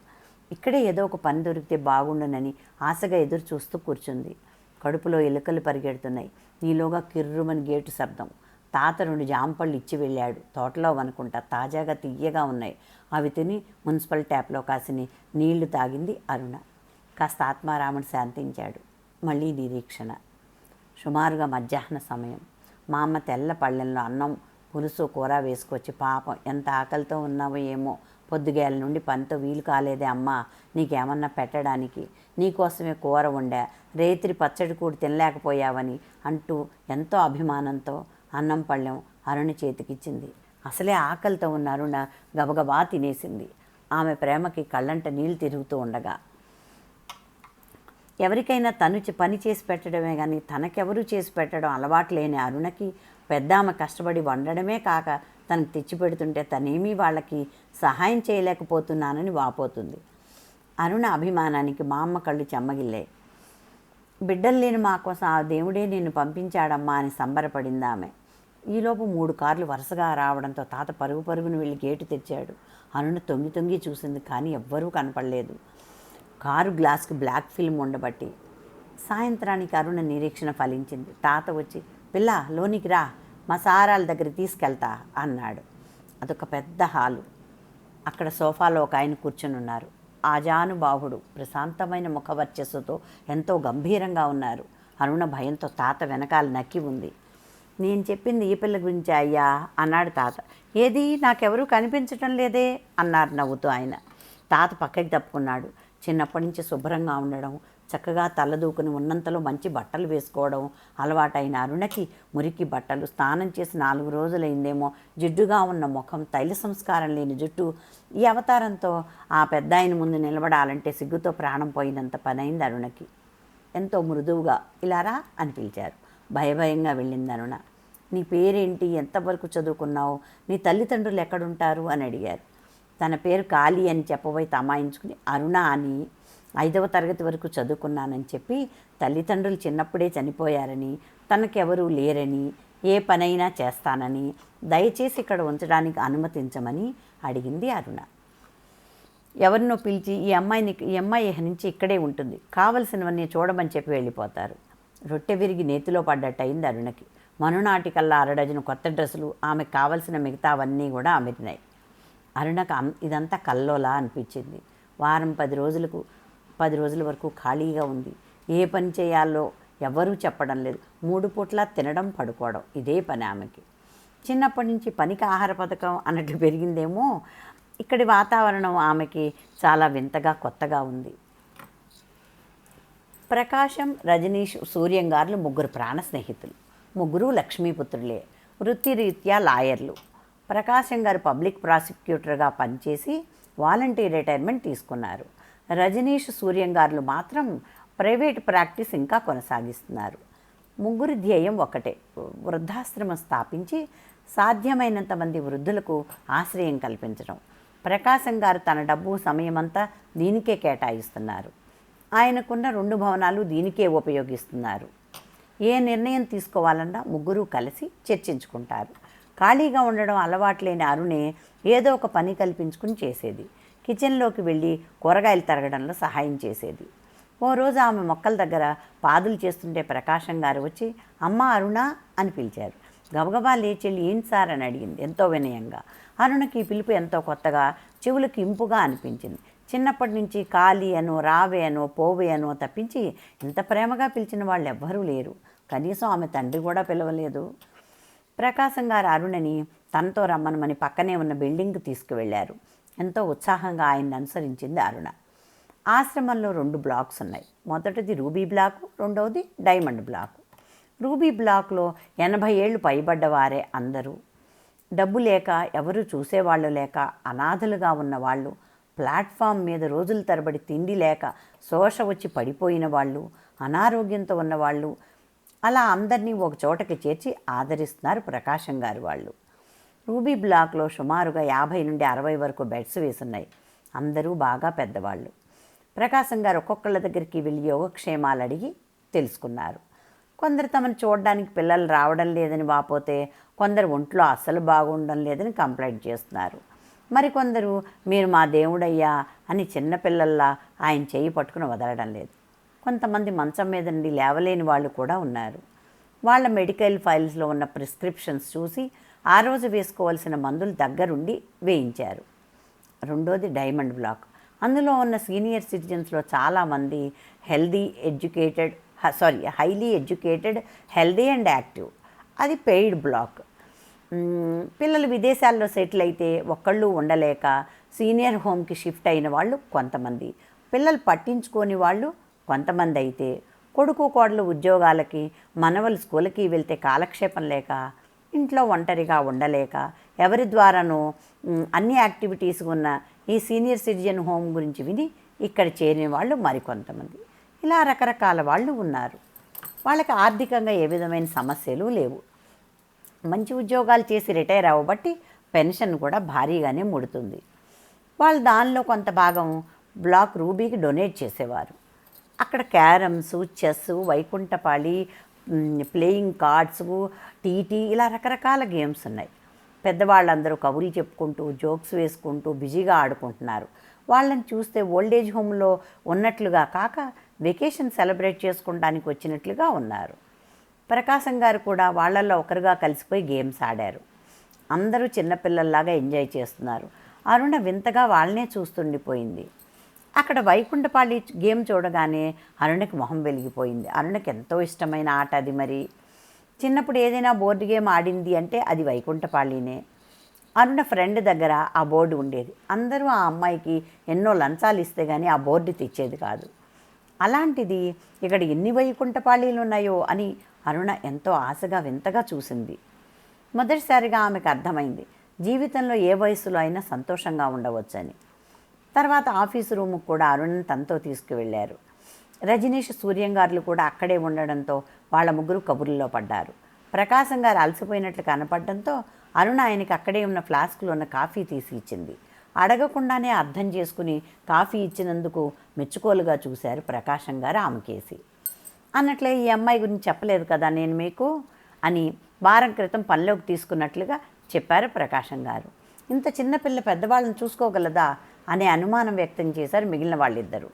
ఇక్కడే ఏదో ఒక పని దొరికితే బాగుండునని ఆశగా ఎదురు చూస్తూ కూర్చుంది. కడుపులో ఎలుకలు పరిగెడుతున్నాయి. ఈలోగా కిర్రుమని గేటు శబ్దం. తాత 2 జాంపళ్ళు ఇచ్చి వెళ్ళాడు. తోటలో అనుకుంటా, తాజాగా తియ్యగా ఉన్నాయి. అవి తిని మున్సిపల్ ట్యాప్లో కాసిన నీళ్లు తాగింది అరుణ. కాస్త ఆత్మారాముడు శాంతించాడు. మళ్ళీ నిరీక్షణ. సుమారుగా మధ్యాహ్న సమయం. మా అమ్మ తెల్ల పళ్ళెంలో అన్నం పులుసు కూర వేసుకొచ్చి, పాపం ఎంత ఆకలితో ఉన్నావో ఏమో, పొద్దుగేల నుండి పనితో వీలు కాలేదే అమ్మా, నీకేమన్నా పెట్టడానికి, నీకోసమే కూర వండా, రేత్రి పచ్చడి కూడా తినలేకపోయావని అంటూ ఎంతో అభిమానంతో అన్నం పళ్ళెం అరుణ చేతికిచ్చింది. అసలే ఆకలితో ఉన్న అరుణ గబగబా తినేసింది. ఆమె ప్రేమకి కళ్ళంట నీళ్లు తిరుగుతూ ఉండగా, ఎవరికైనా తను పని చేసి పెట్టడమే కానీ తనకెవరూ చేసి పెట్టడం అలవాటు లేని అరుణకి పెద్ద ఆమె కష్టపడి వండడమే కాక తనకు తెచ్చిపెడుతుంటే తనేమీ వాళ్ళకి సహాయం చేయలేకపోతున్నానని వాపోతుంది. అరుణ అభిమానానికి మా అమ్మ కళ్ళు చెమ్మగిల్లాయి. బిడ్డలు లేని మా కోసం ఆ దేవుడే నిన్ను పంపించాడమ్మా అని సంబరపడింది ఆమె. ఈలోపు 3 కార్లు వరుసగా రావడంతో తాత పరుగు పరుగును వెళ్ళి గేటు తెచ్చాడు. అరుణ తొంగి తొంగి చూసింది, కానీ ఎవ్వరూ కనపడలేదు. కారు గ్లాస్కి బ్లాక్ ఫిల్మ్ ఉండబట్టి. సాయంత్రానికి అరుణ నిరీక్షణ ఫలించింది. తాత వచ్చి, పిల్ల లోనికి రా, మా సారాల దగ్గర తీసుకెళ్తా అన్నాడు. అదొక పెద్ద హాలు. అక్కడ సోఫాలో ఒక ఆయన కూర్చుని ఉన్నారు. ఆజానుబాహుడు, ప్రశాంతమైన ముఖవర్చస్సుతో ఎంతో గంభీరంగా ఉన్నారు. అరుణ భయంతో తాత వెనకాల నక్కి ఉంది. నేను చెప్పింది ఈ పిల్ల గురించి అయ్యా అన్నాడు తాత. ఏది, నాకెవరూ కనిపించటం లేదే అన్నారు నవ్వుతూ ఆయన. తాత పక్కకి తప్పుకున్నాడు. చిన్నప్పటి నుంచి శుభ్రంగా ఉండడం, చక్కగా తలదూకుని ఉన్నంతలో మంచి బట్టలు వేసుకోవడం అలవాటైన అరుణకి మురికి బట్టలు, స్నానం చేసి 4 రోజులైందేమో, జిడ్డుగా ఉన్న ముఖం, తైల సంస్కారం లేని జుట్టు, ఈ అవతారంతో ఆ పెద్ద ఆయన ముందు నిలబడాలంటే సిగ్గుతో ప్రాణం పోయినంత పనైంది అరుణకి. ఎంతో మృదువుగా ఇలారా అని పిలిచారు. భయభయంగా వెళ్ళింది అరుణ. నీ పేరేంటి, ఎంతవరకు చదువుకున్నావు, నీ తల్లిదండ్రులు ఎక్కడుంటారు అని అడిగారు. తన పేరు కాళీ అని చెప్పబోయి తమాయించుకుని అరుణ అని 5వ తరగతి వరకు చదువుకున్నానని చెప్పి, తల్లిదండ్రులు చిన్నప్పుడే చనిపోయారని, తనకెవరూ లేరని, ఏ పనైనా చేస్తానని, దయచేసి ఇక్కడ ఉంచడానికి అనుమతించమని అడిగింది అరుణ. ఎవరినో పిలిచి, ఈ అమ్మాయి నుంచి ఇక్కడే ఉంటుంది, కావలసినవన్నీ చూడమని చెప్పి వెళ్ళిపోతారు. రొట్టె విరిగి నేతిలో పడ్డట్టు అయింది అరుణకి. మనునాటికల్లా 6 డజను కొత్త డ్రెస్సులు, ఆమెకు కావలసిన మిగతావన్నీ కూడా అమిరినాయి. అరుణకు ఇదంతా కల్లోలా అనిపించింది. వారం 10 రోజుల వరకు ఖాళీగా ఉంది. ఏ పని చేయాలో ఎవరూ చెప్పడం లేదు. 3 పూట్లా తినడం, పడుకోవడం, ఇదే పని ఆమెకి. చిన్నప్పటి నుంచి పనికి ఆహార పథకం అన్నట్లు పెరిగిందేమో. ఇక్కడి వాతావరణం ఆమెకి చాలా వింతగా, కొత్తగా ఉంది. ప్రకాశం, రజనీష్, సూర్యంగారులు 3 ప్రాణ స్నేహితులు. 3 లక్ష్మీపుత్రులే. వృత్తిరీత్యా లాయర్లు. ప్రకాశం గారు పబ్లిక్ ప్రాసిక్యూటర్గా పనిచేసి వాలంటీర్ రిటైర్మెంట్ తీసుకున్నారు. రజనీష్, సూర్యంగారులు మాత్రం ప్రైవేట్ ప్రాక్టీస్ ఇంకా కొనసాగిస్తున్నారు. 3 ధ్యేయం ఒకటే, వృద్ధాశ్రమం స్థాపించి సాధ్యమైనంత మంది వృద్ధులకు ఆశ్రయం కల్పించడం. ప్రకాశం గారు తన డబ్బు, సమయమంతా దీనికే కేటాయిస్తున్నారు. ఆయనకున్న 2 భవనాలు దీనికే ఉపయోగిస్తున్నారు. ఏ నిర్ణయం తీసుకోవాలన్నా 3 కలిసి చర్చించుకుంటారు. ఖాళీగా ఉండడం అలవాట్లేని అరుణే ఏదో ఒక పని కల్పించుకుని చేసేది. కిచెన్లోకి వెళ్ళి కూరగాయలు తరగడంలో సహాయం చేసేది. ఓ రోజు ఆమె మొక్కల దగ్గర పాదులు చేస్తుంటే ప్రకాశం గారు వచ్చి, అమ్మ అరుణ అని పిలిచారు. గబగబా లేచెళ్ళి, ఏంటి సార్ అని అడిగింది ఎంతో వినయంగా. అరుణకి ఈ పిలుపు ఎంతో కొత్తగా, చెవులకు ఇంపుగా అనిపించింది. చిన్నప్పటి నుంచి కాళీ అనో, రావే అనో, పోవే అనో తప్పించి ఇంత ప్రేమగా పిలిచిన వాళ్ళు ఎవ్వరూ లేరు. కనీసం ఆమె తండ్రి కూడా పిలవలేదు. ప్రకాశం గారు అరుణని తనతో రమ్మనమని పక్కనే ఉన్న బిల్డింగ్కి తీసుకువెళ్ళారు. ఎంతో ఉత్సాహంగా ఆయన్ని అనుసరించింది అరుణ. ఆశ్రమంలో 2 బ్లాక్స్ ఉన్నాయి. మొదటిది రూబీ బ్లాకు, రెండవది డైమండ్ బ్లాకు. రూబీ బ్లాక్లో 80 ఏళ్ళు పైబడ్డవారే అందరూ. డబ్బు లేక, ఎవరు చూసేవాళ్ళు లేక, అనాథలుగా ఉన్నవాళ్ళు, ప్లాట్ఫామ్ మీద రోజుల తరబడి తిండి లేక శోష వచ్చి పడిపోయిన వాళ్ళు, అనారోగ్యంతో ఉన్నవాళ్ళు, అలా అందరినీ ఒక చోటకి చేర్చి ఆదరిస్తున్నారు ప్రకాశం గారు వాళ్ళు. రూబీ బ్లాక్లో సుమారుగా 50 నుండి 60 వరకు బెడ్స్ వేసున్నాయి. అందరూ బాగా పెద్దవాళ్ళు. ప్రకాశం గారు ఒక్కొక్కళ్ళ దగ్గరికి వెళ్ళి యోగక్షేమాలు అడిగి తెలుసుకున్నారు. కొందరు తమను చూడడానికి పిల్లలు రావడం లేదని వాపోతే, కొందరు ఒంట్లో అస్సలు బాగుండడం లేదని కంప్లైంట్ చేస్తున్నారు. మరికొందరు మీరు మా దేవుడయ్యా అని చిన్నపిల్లల్లా ఆయన చేయి పట్టుకుని వదలడం లేదు. కొంతమంది మంచం మీద నుండి లేవలేని వాళ్ళు కూడా ఉన్నారు. వాళ్ళ మెడికల్ ఫైల్స్లో ఉన్న ప్రిస్క్రిప్షన్స్ చూసి ఆ రోజు వేసుకోవాల్సిన మందులు దగ్గరుండి వేయించారు. రెండోది డైమండ్ బ్లాక్. అందులో ఉన్న సీనియర్ సిటిజన్స్లో చాలామంది highly educated, healthy and active. అది పెయిడ్ బ్లాక్. పిల్లలు విదేశాల్లో సెటిల్ అయితే ఒక్కళ్ళు ఉండలేక సీనియర్ హోమ్కి షిఫ్ట్ అయిన వాళ్ళు కొంతమంది, పిల్లలు పట్టించుకోని వాళ్ళు కొంతమంది అయితే, కొడుకు కోడలు ఉద్యోగాలకి, మనవలు స్కూల్కి వెళ్తే కాలక్షేపం లేక, ఇంట్లో ఒంటరిగా ఉండలేక, ఎవరి ద్వారానో అన్ని యాక్టివిటీస్ ఉన్న ఈ సీనియర్ సిటిజన్ హోమ్ గురించి విని ఇక్కడ చేరిన వాళ్ళు మరికొంతమంది. ఇలా రకరకాల వాళ్ళు ఉన్నారు. వాళ్ళకి ఆర్థికంగా ఏ విధమైన సమస్యలు లేవు. మంచి ఉద్యోగాలు చేసి రిటైర్ అవ్వబట్టి పెన్షన్ కూడా భారీగానే ముడుతుంది. వాళ్ళు దానిలో కొంత భాగం బ్లాక్ రూబీకి డొనేట్ చేసేవారు. అక్కడ క్యారమ్స్, చెస్, వైకుంఠపాళి, ప్లేయింగ్ కార్డ్స్, టీటీ, ఇలా రకరకాల గేమ్స్ ఉన్నాయి. పెద్దవాళ్ళందరూ కబుర్లు చెప్పుకుంటూ, జోక్స్ వేసుకుంటూ బిజీగా ఆడుకుంటున్నారు. వాళ్ళని చూస్తే ఓల్డేజ్ హోమ్లో ఉన్నట్లుగా కాక వెకేషన్ సెలబ్రేట్ చేసుకోవడానికి వచ్చినట్లుగా ఉన్నారు. ప్రకాశం గారు కూడా వాళ్ళల్లో ఒకరుగా కలిసిపోయి గేమ్స్ ఆడారు. అందరూ చిన్నపిల్లల్లాగా ఎంజాయ్ చేస్తున్నారు. అరుణ వింతగా వాళ్ళనే చూస్తుండిపోయింది. అక్కడ వైకుంఠపాళి గేమ్ చూడగానే అరుణకి మొహం వెలిగిపోయింది. అరుణకి ఎంతో ఇష్టమైన ఆట అది. మరి చిన్నప్పుడు ఏదైనా బోర్డు గేమ్ ఆడింది అంటే అది వైకుంఠపాళినే. అరుణ ఫ్రెండ్ దగ్గర ఆ బోర్డు ఉండేది. అందరూ ఆ అమ్మాయికి ఎన్నో లంచాలు ఇస్తే కానీ ఆ బోర్డు తెచ్చేది కాదు. అలాంటిది ఇక్కడ ఎన్ని వైకుంఠపాళీలు ఉన్నాయో అని అరుణ ఎంతో ఆశగా వింతగా చూసింది. మొదటిసారిగా ఆమెకు అర్థమైంది జీవితంలో ఏ వయసులో అయినా సంతోషంగా ఉండవచ్చని. తర్వాత ఆఫీసు రూముకు కూడా అరుణని తనతో తీసుకువెళ్ళారు. రజనీష్, సూర్యంగారులు కూడా అక్కడే ఉండడంతో వాళ్ళ ముగ్గురు కబుర్లలో పడ్డారు. ప్రకాశం గారు అలసిపోయినట్లు కనపడడంతో అరుణ ఆయనకి అక్కడే ఉన్న ఫ్లాస్క్లో ఉన్న కాఫీ తీసి ఇచ్చింది. అడగకుండానే అర్థం చేసుకుని కాఫీ ఇచ్చినందుకు మెచ్చుకోలుగా చూశారు ప్రకాశం గారు ఆమెకేసి. అన్నట్లే ఈ అమ్మాయి గురించి చెప్పలేదు కదా నేను మీకు అని వారం క్రితం పనిలోకి తీసుకున్నట్లుగా చెప్పారు ప్రకాశం గారు. ఇంత చిన్నపిల్ల పెద్దవాళ్ళని చూసుకోగలదా అనే అనుమానం వ్యక్తం చేశారు మిగిలిన వాళ్ళిద్దరూ.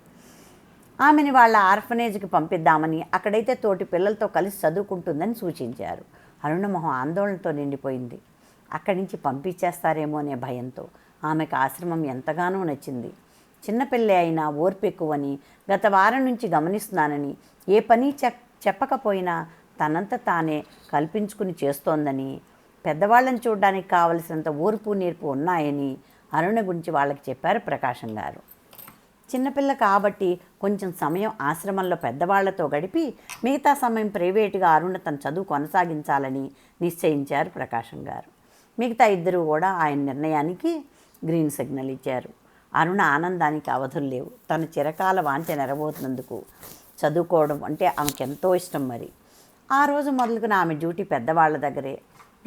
ఆమెని వాళ్ళ ఆర్ఫనేజ్కి పంపిద్దామని, అక్కడైతే తోటి పిల్లలతో కలిసి చదువుకుంటుందని సూచించారు. అరుణ మొహం ఆందోళనతో నిండిపోయింది. అక్కడి నుంచి పంపించేస్తారేమో అనే భయంతో. ఆమెకు ఆశ్రమం ఎంతగానో నచ్చింది. చిన్నపిల్లే అయినా ఓర్పు ఎక్కువని గత వారం నుంచి గమనిస్తున్నానని, ఏ పని చెప్పకపోయినా తనంత తానే కల్పించుకుని చేస్తోందని, పెద్దవాళ్ళని చూడడానికి కావలసినంత ఓర్పు నేర్పు ఉన్నాయని అరుణ గురించి వాళ్ళకి చెప్పారు ప్రకాశం గారు. చిన్నపిల్ల కాబట్టి కొంచెం సమయం ఆశ్రమంలో పెద్దవాళ్లతో గడిపి మిగతా సమయం ప్రైవేటుగా అరుణ తన చదువు కొనసాగించాలని నిశ్చయించారు ప్రకాశం గారు. మిగతా ఇద్దరు కూడా ఆయన నిర్ణయానికి గ్రీన్ సిగ్నల్ ఇచ్చారు. అరుణ ఆనందానికి అవధులు లేవు. తన చిరకాల వాంఛ నెరవేరుతున్నందుకు చదువుకోవడం అంటే ఆమెకు ఎంతో ఇష్టం. మరి ఆ రోజు మొదలుకున్న ఆమె డ్యూటీ పెద్దవాళ్ళ దగ్గరే.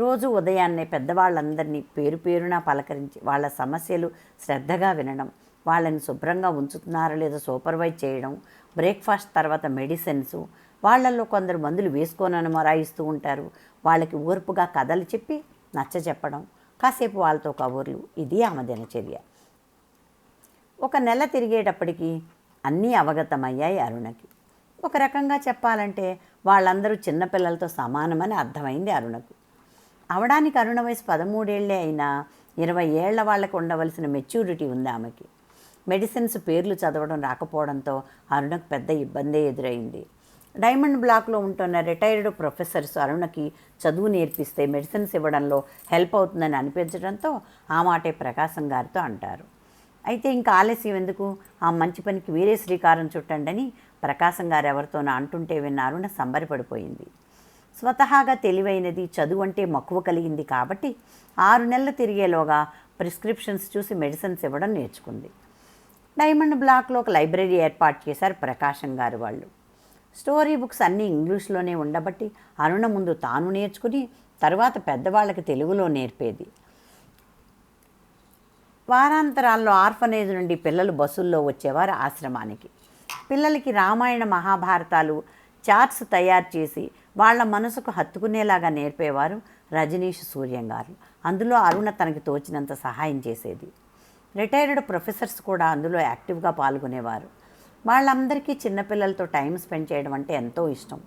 రోజు ఉదయాన్నే పెద్దవాళ్ళందరినీ పేరు పేరున పలకరించి వాళ్ళ సమస్యలు శ్రద్ధగా వినడం, వాళ్ళని శుభ్రంగా ఉంచుతున్నారో లేదో సూపర్వైజ్ చేయడం, బ్రేక్ఫాస్ట్ తర్వాత మెడిసిన్స్, వాళ్ళల్లో కొందరు మందులు వేసుకోనని మొరాయిస్తూ ఉంటారు, వాళ్ళకి ఓర్పుగా కథలు చెప్పి నచ్చచెప్పడం, కాసేపు వాళ్ళతో కబుర్లు, ఇది ఆమె దినచర్య. ఒక నెల తిరిగేటప్పటికి అన్నీ అవగతమయ్యాయి అరుణకి. ఒక రకంగా చెప్పాలంటే వాళ్ళందరూ చిన్నపిల్లలతో సమానమని అర్థమైంది అరుణకు. అవడానికి అరుణ వయసు 13 ఏళ్లే అయినా 20 ఏళ్ల వాళ్ళకు ఉండవలసిన మెచ్యూరిటీ ఉంది ఆమెకి. మెడిసిన్స్ పేర్లు చదవడం రాకపోవడంతో అరుణకు పెద్ద ఇబ్బందే ఎదురైంది. డైమండ్ బ్లాక్లో ఉంటున్న రిటైర్డ్ ప్రొఫెసర్స్ అరుణకి చదువు నేర్పిస్తే మెడిసిన్స్ ఇవ్వడంలో హెల్ప్ అవుతుందని అనిపించడంతో ఆ మాటే ప్రకాశం గారితో అంటారు. అయితే ఇంకా ఆలస్యం ఎందుకు, ఆ మంచి పనికి వేరే శ్రీకారం చుట్టండి అని ప్రకాశం గారు ఎవరితోనో అంటుంటే విన్న అరుణ సంబరపడిపోయింది. స్వతహాగా తెలివైనది, చదువు అంటే మక్కువ కలిగింది కాబట్టి 6 నెలలు తిరిగేలోగా ప్రిస్క్రిప్షన్స్ చూసి మెడిసిన్స్ ఇవ్వడం నేర్చుకుంది. డైమండ్ బ్లాక్లో ఒక లైబ్రరీ ఏర్పాటు చేశారు ప్రకాశం గారు వాళ్ళు. స్టోరీ బుక్స్ అన్నీ ఇంగ్లీష్లోనే ఉండబట్టి అరుణ ముందు తాను నేర్చుకుని తర్వాత పెద్దవాళ్ళకి తెలుగులో నేర్పేది. వారాంతరాల్లో ఆర్ఫనేజ్ నుండి పిల్లలు బస్సుల్లో వచ్చేవారు ఆశ్రమానికి. పిల్లలకి రామాయణ మహాభారతాలు చార్ట్స్ తయారు చేసి వాళ్ళ మనసుకు హత్తుకునేలాగా నేర్పేవారు రజనీష్ సూర్యం గారు. అందులో అరుణ తనకి తోచినంత సహాయం చేసేది. రిటైర్డ్ ప్రొఫెసర్స్ కూడా అందులో యాక్టివ్గా పాల్గొనేవారు. వాళ్ళందరికీ చిన్నపిల్లలతో టైం స్పెండ్ చేయడం అంటే ఎంతో ఇష్టం.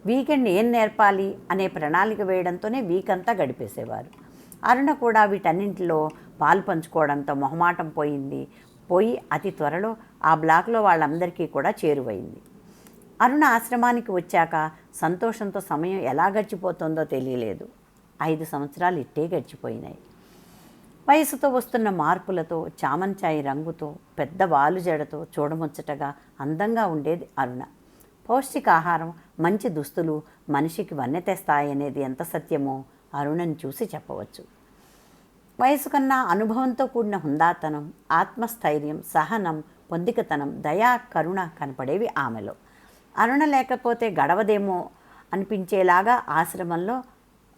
వీకెండ్ ఏం నేర్పాలి అనే ప్రణాళిక వేయడంతోనే వీక్ అంతా గడిపేసేవారు. అరుణ కూడా వీటన్నింటిలో పాలు పంచుకోవడంతో మొహమాటం పోయి అతి త్వరలో ఆ బ్లాక్లో వాళ్ళందరికీ కూడా చేరువైంది. అరుణ ఆశ్రమానికి వచ్చాక సంతోషంతో సమయం ఎలా గడిచిపోతుందో తెలియలేదు. 5 సంవత్సరాలు ఇట్టే గడిచిపోయినాయి. వయసుతో వస్తున్న మార్పులతో, చామంచాయి రంగుతో, పెద్ద వాలు జడతో చూడముచ్చటగా అందంగా ఉండేది అరుణ. పౌష్టికాహారం, మంచి దుస్తులు మనిషికి వన్నె తెస్తాయనేది ఎంత సత్యమో అరుణను చూసి చెప్పవచ్చు. వయసు కన్నా అనుభవంతో కూడిన హుందాతనం, ఆత్మస్థైర్యం, సహనం, పొందికతనం, దయా, కరుణ కనపడేవి ఆమెలో. అరుణ లేకపోతే గడవదేమో అనిపించేలాగా ఆశ్రమంలో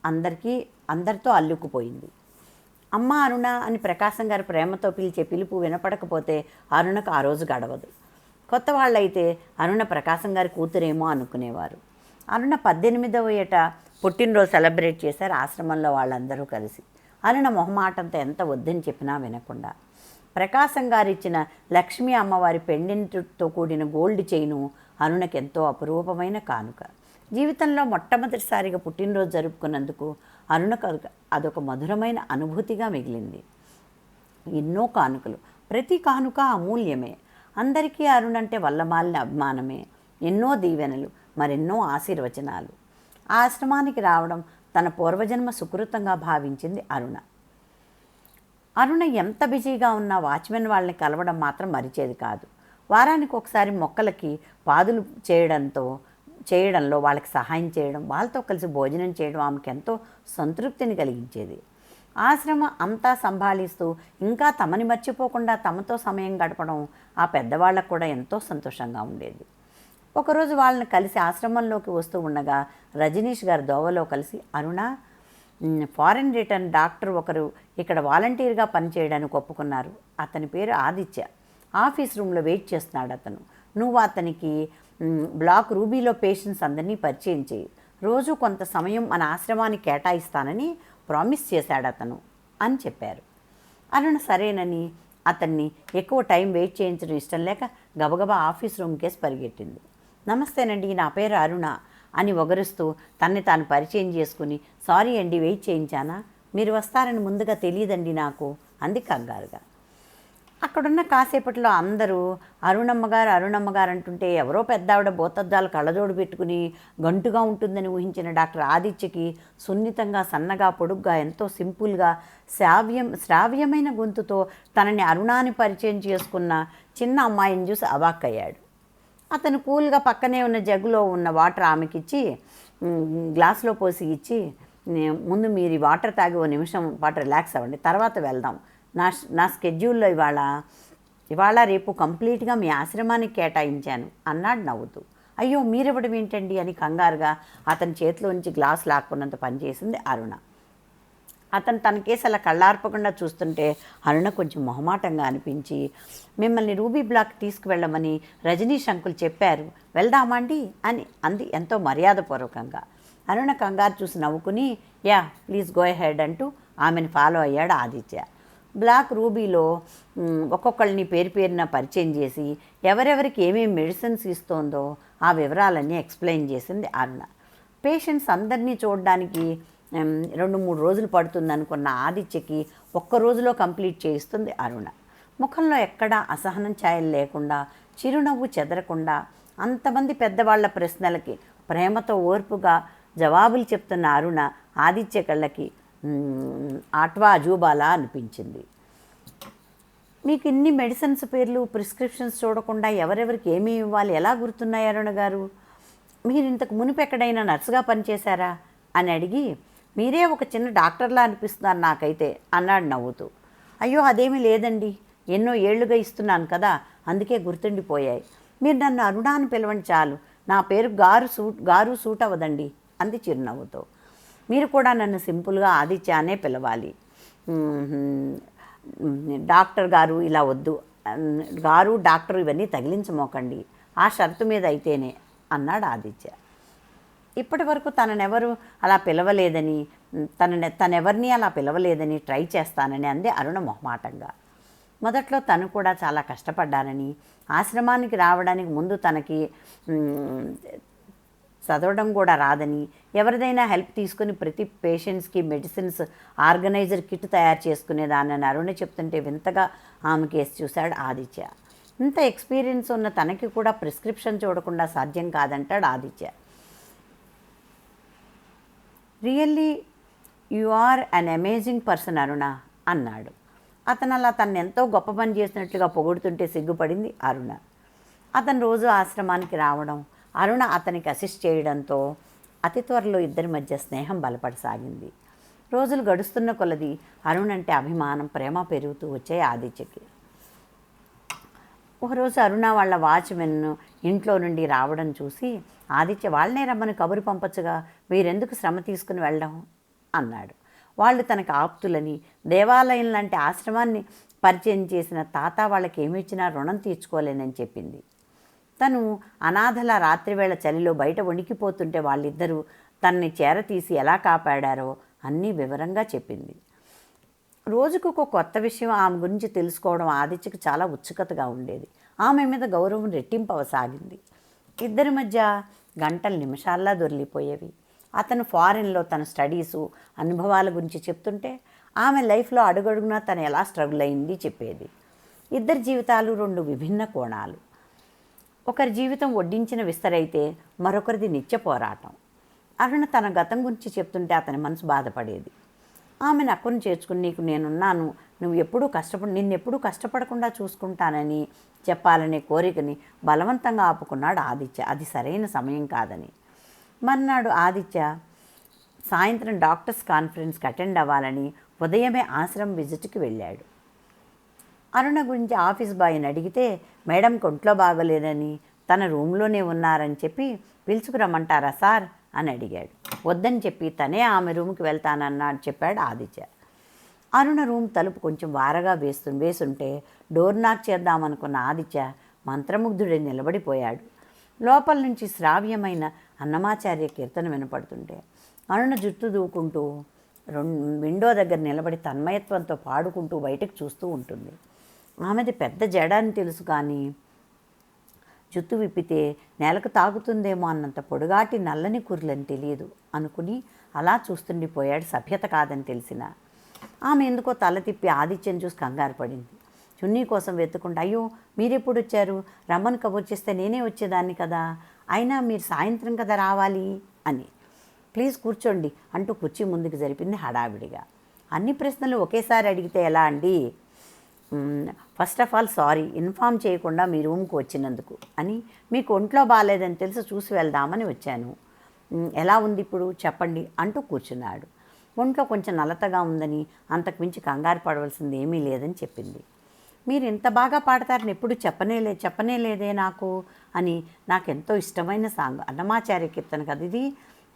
అందరితో అల్లుకుపోయింది. అమ్మ అరుణ అని ప్రకాశం గారు ప్రేమతో పిలిచే పిలుపు వినపడకపోతే అరుణకు ఆ రోజు గడవదు. కొత్త వాళ్ళైతే అరుణ ప్రకాశం గారి కూతురేమో అనుకునేవారు. అరుణ 18వ ఏట పుట్టినరోజు సెలబ్రేట్ చేశారు ఆశ్రమంలో వాళ్ళందరూ కలిసి. అరుణ మొహమాటంతో ఎంత వద్దని చెప్పినా వినకుండా. ప్రకాశం గారు ఇచ్చిన లక్ష్మీ అమ్మవారి పెండెంట్తో కూడిన గోల్డ్ చైను అరుణకి ఎంతో అపురూపమైన కానుక. జీవితంలో మొట్టమొదటిసారిగా పుట్టినరోజు జరుపుకున్నందుకు అరుణకు అదొక మధురమైన అనుభూతిగా మిగిలింది. ఎన్నో కానుకలు, ప్రతి కానుక అమూల్యమే. అందరికీ అరుణ అంటే వల్లమాలిన అభిమానమే. ఎన్నో దీవెనలు, మరెన్నో ఆశీర్వచనాలు. ఆ ఆశ్రమానికి రావడం తన పూర్వజన్మ సుకృతంగా భావించింది అరుణ. అరుణ ఎంత బిజీగా ఉన్నా వాచ్మెన్ వాళ్ళని కలవడం మాత్రం మరిచేది కాదు. వారానికి ఒకసారి మొక్కలకి పాదులు చేయడంలో వాళ్ళకి సహాయం చేయడం, వాళ్ళతో కలిసి భోజనం చేయడం ఆమెకు ఎంతో సంతృప్తిని కలిగించేది. ఆశ్రమం అంతా సంభాళిస్తూ ఇంకా తమని మర్చిపోకుండా తమతో సమయం గడపడం ఆ పెద్దవాళ్ళకు కూడా ఎంతో సంతోషంగా ఉండేది. ఒకరోజు వాళ్ళని కలిసి ఆశ్రమంలోకి వస్తూ ఉండగా రజనీష్ గారు దోవలో కలిసి, అరుణ, ఫారెన్ రిటర్న్ డాక్టర్ ఒకరు ఇక్కడ వాలంటీర్గా పనిచేయడానికి ఒప్పుకున్నారు. అతని పేరు ఆదిత్య. ఆఫీస్ రూమ్లో వెయిట్ చేస్తున్నాడు అతను. నువ్వు అతనికి బ్లాక్ రూబీలో పేషెంట్స్ అందరినీ పరిచయం చేయి. రోజు కొంత సమయం మన ఆశ్రమానికి కేటాయిస్తానని ప్రామిస్ చేశాడు అతను అని చెప్పారు. అరుణ సరేనని అతన్ని ఎక్కువ టైం వెయిట్ చేయించడం ఇష్టం లేక గబగబా ఆఫీస్ రూమ్ కేసి పరిగెట్టింది. నమస్తేనండి, నా పేరు అరుణ అని ఒగరుస్తూ తన్ని తాను పరిచయం చేసుకుని, సారీ అండి వెయిట్ చేయించానా, మీరు వస్తారని ముందుగా తెలియదండి నాకు అంది కంగారుగా. అక్కడున్న కాసేపట్లో అందరూ అరుణమ్మగారు అంటుంటే ఎవరో పెద్దావిడ బోతద్దాలు కళ్ళజోడు పెట్టుకుని గంటుగా ఉంటుందని ఊహించిన డాక్టర్ ఆదిత్యకి సున్నితంగా, సన్నగా, పొడుగ్గా, ఎంతో సింపుల్గా, శ్రావ్యమైన గొంతుతో తనని అరుణాని పరిచయం చేసుకున్న చిన్న అమ్మాయిని చూసి అవాక్కయ్యాడు. అతను కూల్గా పక్కనే ఉన్న జగ్గులో ఉన్న వాటర్ ఆమెకిచ్చి గ్లాసులో పోసి ఇచ్చి, ముందు మీరు ఈ వాటర్ తాగి 1 నిమిషం పాటు రిలాక్స్ అవ్వండి, తర్వాత వెళ్దాం. నా స్కెడ్యూల్లో ఇవాళ రేపు కంప్లీట్గా మీ ఆశ్రమానికి కేటాయించాను అన్నాడు నవ్వుతూ. అయ్యో మీరివ్వడం ఏంటండి అని కంగారుగా అతని చేతిలోంచి గ్లాస్ లాక్కున్నంత పనిచేసింది అరుణ. అతను తన కేసు అలా కళ్ళార్పకుండా చూస్తుంటే అరుణ కొంచెం మొహమాటంగా అనిపించి, మిమ్మల్ని రూబీ బ్లాక్ తీసుకువెళ్ళమని రజనీష్ అంకుల్ చెప్పారు, వెళ్దామండి అని అంది ఎంతో మర్యాదపూర్వకంగా. అరుణ కంగారు చూసి నవ్వుకుని, యా ప్లీజ్ గో హెడ్ అంటూ ఆమెను ఫాలో అయ్యాడు ఆదిత్య. బ్లాక్ రూబీలో ఒక్కొక్కళ్ళని పేరున పరిచయం చేసి ఎవరెవరికి ఏమేమి మెడిసిన్స్ ఇస్తోందో ఆ వివరాలన్నీ ఎక్స్ప్లెయిన్ చేసింది అరుణ. పేషెంట్స్ అందరినీ చూడడానికి 2-3 రోజులు పడుతుంది అనుకున్న ఆదిత్యకి 1 రోజులో కంప్లీట్ చేయిస్తుంది అరుణ. ముఖంలో ఎక్కడా అసహనం ఛాయలు లేకుండా, చిరునవ్వు చెదరకుండా అంతమంది పెద్దవాళ్ల ప్రశ్నలకి ప్రేమతో ఓర్పుగా జవాబులు చెప్తున్న అరుణ ఆదిత్య కళ్ళకి ఆట్వా అజూబాలా అనిపించింది. మీకు ఇన్ని మెడిసిన్స్ పేర్లు, ప్రిస్క్రిప్షన్స్ చూడకుండా ఎవరెవరికి ఏమేమి ఇవ్వాలి ఎలా గుర్తున్నాయి అరుణ గారు? మీరు ఇంతకు మునుపు ఎక్కడైనా నర్సుగా పనిచేశారా అని అడిగి, మీరే ఒక చిన్న డాక్టర్లా అనిపిస్తున్నారు నాకైతే అన్నాడు నవ్వుతూ. అయ్యో అదేమీ లేదండి, ఎన్నో ఏళ్లుగా ఇస్తున్నాను కదా, అందుకే గుర్తుండిపోయాయి. మీరు నన్ను అరుణ అని పిలవండి చాలు, నా పేరు గారు సూట్ అవ్వదండి అంది చిరునవ్వుతో. మీరు కూడా నన్ను సింపుల్గా ఆదిత్య అనే పిలవాలి. డాక్టర్ గారు ఇలా వద్దు, గారు డాక్టర్ ఇవన్నీ తగిలించమోకండి, ఆ షరతు మీద అయితేనే అన్నాడు ఆదిత్య. ఇప్పటి వరకు తననెవరు అలా పిలవలేదని, తనెవరిని అలా పిలవలేదని ట్రై చేస్తానని అంది అరుణ మొహమాటంగా. మొదట్లో తను కూడా చాలా కష్టపడ్డానని, ఆశ్రమానికి రావడానికి ముందు తనకి చదవడం కూడా రాదని, ఎవరిదైనా హెల్ప్ తీసుకుని ప్రతి పేషెంట్స్కి మెడిసిన్స్ ఆర్గనైజర్ కిట్ తయారు చేసుకునేదానని అరుణ చెప్తుంటే వింతగా ఆమె కేసు చూశాడు ఆదిత్య. ఇంత ఎక్స్పీరియన్స్ ఉన్న తనకి కూడా ప్రిస్క్రిప్షన్ చూడకుండా సాధ్యం కాదంటాడు Aditya. Really you are an amazing person Aruna అన్నాడు. అతను అలా తను ఎంతో గొప్ప పని చేసినట్లుగా పొగుడుతుంటే సిగ్గుపడింది అరుణ. అతను రోజు ఆశ్రమానికి రావడం, అరుణ అతనికి అసిస్ట్ చేయడంతో అతి త్వరలో ఇద్దరి మధ్య స్నేహం బలపడసాగింది. రోజులు గడుస్తున్న కొలది అరుణ అంటే అభిమానం, ప్రేమ పెరుగుతూ వచ్చాయి ఆదిత్యకి. ఒకరోజు అరుణ వాళ్ళ వాచ్మెన్ ఇంట్లో నుండి రావడం చూసి, ఆదిత్య వాళ్ళనే రమ్మని కబురు పంపచ్చుగా, మీరెందుకు శ్రమ తీసుకుని వెళ్ళడం అన్నాడు. వాళ్ళు తనకు ఆప్తులని, దేవాలయం లాంటి ఆశ్రమాన్ని పరిచయం చేసిన తాత వాళ్ళకి ఏమి ఇచ్చినా రుణం తీర్చుకోలేనని చెప్పింది. తను అనాథల రాత్రివేళ చలిలో బయట వణికిపోతుంటే వాళ్ళిద్దరూ తనని చేరతీసి ఎలా కాపాడారో అన్నీ వివరంగా చెప్పింది. రోజుకు ఒక కొత్త విషయం ఆమె గురించి తెలుసుకోవడం ఆదిత్యకు చాలా ఉత్సుకతగా ఉండేది. ఆమె మీద గౌరవం రెట్టింపు అవసాగింది. ఇద్దరి మధ్య గంటలు నిమిషాల్లా దొరికిపోయేవి. అతను ఫారిన్లో తన స్టడీసు, అనుభవాల గురించి చెప్తుంటే ఆమె లైఫ్లో అడుగడుగునా తను ఎలా స్ట్రగుల్ అయింది చెప్పేది. ఇద్దరి జీవితాలు రెండు విభిన్న కోణాలు. ఒకరి జీవితం వడ్డించిన విస్తరైతే మరొకరిది నిత్య పోరాటం. అరుణ తన గతం గురించి చెప్తుంటే అతని మనసు బాధపడేది. ఆమెను అక్కును చేర్చుకుని, నీకు నేనున్నాను, నిన్నెప్పుడూ కష్టపడకుండా చూసుకుంటానని చెప్పాలనే కోరికని బలవంతంగా ఆపుకున్నాడు ఆదిత్య. అది సరైన సమయం కాదని. మర్నాడు ఆదిత్య సాయంత్రం డాక్టర్స్ కాన్ఫరెన్స్కి అటెండ్ అవ్వాలని ఉదయమే ఆశ్రమం విజిట్కి వెళ్ళాడు. అరుణ గురించి ఆఫీస్ బాయ్ని అడిగితే మేడంకి ఒంట్లో బాగోలేదని, తన రూమ్లోనే ఉన్నారని చెప్పి పిలుచుకురమ్మంటారా సార్ అని అడిగాడు. వద్దని చెప్పి తనే ఆమె రూమ్కి వెళ్తానన్నాడు చెప్పాడు ఆదిత్య. అరుణ రూమ్ తలుపు కొంచెం వారగా వేసుంటే డోర్ నాక్ చేద్దామనుకున్న ఆదిత్య మంత్రముగ్ధుడే నిలబడిపోయాడు. లోపల నుంచి శ్రావ్యమైన అన్నమాచార్య కీర్తన వినపడుతుంటే అరుణ జుట్టు దూకుంటూ విండో దగ్గర నిలబడి తన్మయత్వంతో పాడుకుంటూ బయటకు చూస్తూ ఉంటుంది. ఆమెది పెద్ద జడ అని తెలుసు, కానీ జుట్టు విప్పితే నేలకు తాగుతుందేమో అన్నంత పొడుగాటి నల్లని కుర్లని తెలియదు అనుకుని అలా చూస్తుండిపోయాడు. సభ్యత కాదని తెలిసిన ఆమె ఎందుకో తల తిప్పి ఆదిత్యం చూసి కంగారు పడింది. చున్నీ కోసం వెతుకుంటా, అయ్యో మీరెప్పుడు వచ్చారు, రమ్మని కబుర్ చేస్తే నేనే వచ్చేదాన్ని కదా, అయినా మీరు సాయంత్రం కదా రావాలి అని. ప్లీజ్ కూర్చోండి అంటూ కుర్చీ ముందుకు జరిపింది హడావిడిగా. అన్ని ప్రశ్నలు ఒకేసారి అడిగితే ఎలా అండి? First of all sorry, inform చేయకుండా మీ రూమ్కి వచ్చినందుకు అని. మీకు ఒంట్లో బాగాలేదని తెలిసి చూసి వెళ్దామని వచ్చాను. ఎలా ఉంది ఇప్పుడు చెప్పండి అంటూ కూర్చున్నాడు. ఒంట్లో కొంచెం నలతగా ఉందని, అంతకు మించి కంగారు పడవలసింది ఏమీ లేదని చెప్పింది. మీరు ఇంత బాగా పాడతారని ఎప్పుడు చెప్పనేలేదే నాకు అని. నాకెంతో ఇష్టమైన సాంగ్, అన్నమాచార్య కీర్తన కదా ఇది.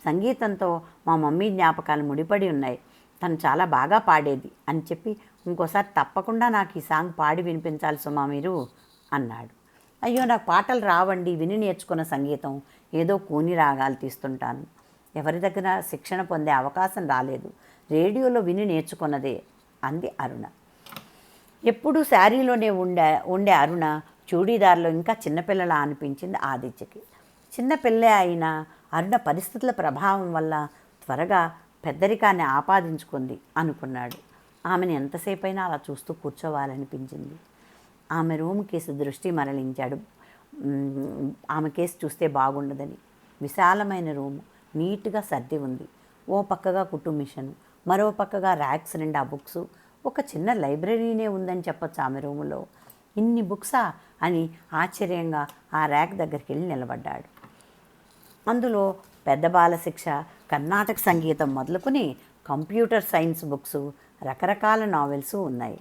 సంగీతంతో మా మమ్మీ జ్ఞాపకాలు ముడిపడి ఉన్నాయి. తను చాలా బాగా పాడేది అని చెప్పి, ఇంకోసారి తప్పకుండా నాకు ఈ సాంగ్ పాడి వినిపించాలి సుమా మీరు అన్నాడు. అయ్యో నాకు పాటలు రావండి, విని నేర్చుకున్న సంగీతం, ఏదో కూని రాగాలు తీస్తుంటాను, ఎవరి దగ్గర శిక్షణ పొందే అవకాశం రాలేదు, రేడియోలో విని నేర్చుకున్నదే అంది అరుణ. ఎప్పుడూ శారీలోనే ఉండే అరుణ చూడీదార్లో ఇంకా చిన్నపిల్లలా అనిపించింది ఆదిత్యకి. చిన్నపిల్లే అయినా అరుణ పరిస్థితుల ప్రభావం వల్ల త్వరగా పెద్దరికాన్ని ఆపాదించుకుంది అనుకున్నాడు. ఆమెను ఎంతసేపైనా అలా చూస్తూ కూర్చోవాలనిపించింది. ఆమె రూమ్ కేసు దృష్టి మరలించాడు. ఆమె కేసు చూస్తే బాగుండదని. విశాలమైన రూము, నీట్గా సర్ది ఉంది. ఓ పక్కగా కుట్టు మిషను, మరో పక్కగా ర్యాక్స్ నిండా బుక్స్, ఒక చిన్న లైబ్రరీనే ఉందని చెప్పొచ్చు ఆమె రూములో. ఇన్ని బుక్సా అని ఆశ్చర్యంగా ఆ ర్యాక్ దగ్గరికి వెళ్ళి నిలబడ్డాడు. అందులో పెద్ద బాల శిక్ష, కర్ణాటక సంగీతం మొదలుకొని కంప్యూటర్ సైన్స్ బుక్స్, రకరకాల నావెల్స్ ఉన్నాయి.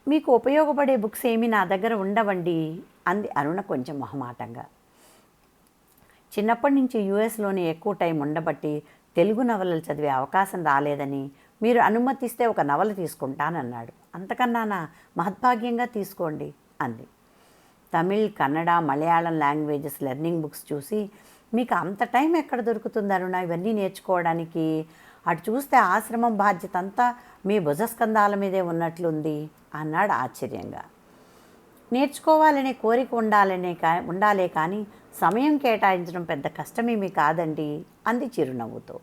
మీకు ఉపయోగపడే బుక్స్ ఏమీ నా దగ్గర ఉండవండి అంది అరుణ కొంచెం మొహమాటంగా. చిన్నప్పటి నుంచి యుఎస్లోనే ఎక్కువ టైం ఉండబట్టి తెలుగు నవలలు చదివే అవకాశం రాలేదని, మీరు అనుమతిస్తే ఒక నవల తీసుకుంటానన్నాడు. అంతకన్నానా, మహద్భాగ్యంగా తీసుకోండి అంది. Tamil, Kannada, Malayalam languages learning books చూసి, మీకు అంత టైం ఎక్కడ దొరుకుతుంది అరుణ ఇవన్నీ నేర్చుకోవడానికి? అటు చూస్తే ఆశ్రమం బాధ్యత అంతా మీ భుజస్కంధాల మీదే ఉన్నట్లుంది అన్నాడు ఆశ్చర్యంగా. నేర్చుకోవాలనే కోరిక ఉండాలే కానీ సమయం కేటాయించడం పెద్ద కష్టమేమీ కాదండి అంది చిరునవ్వుతో.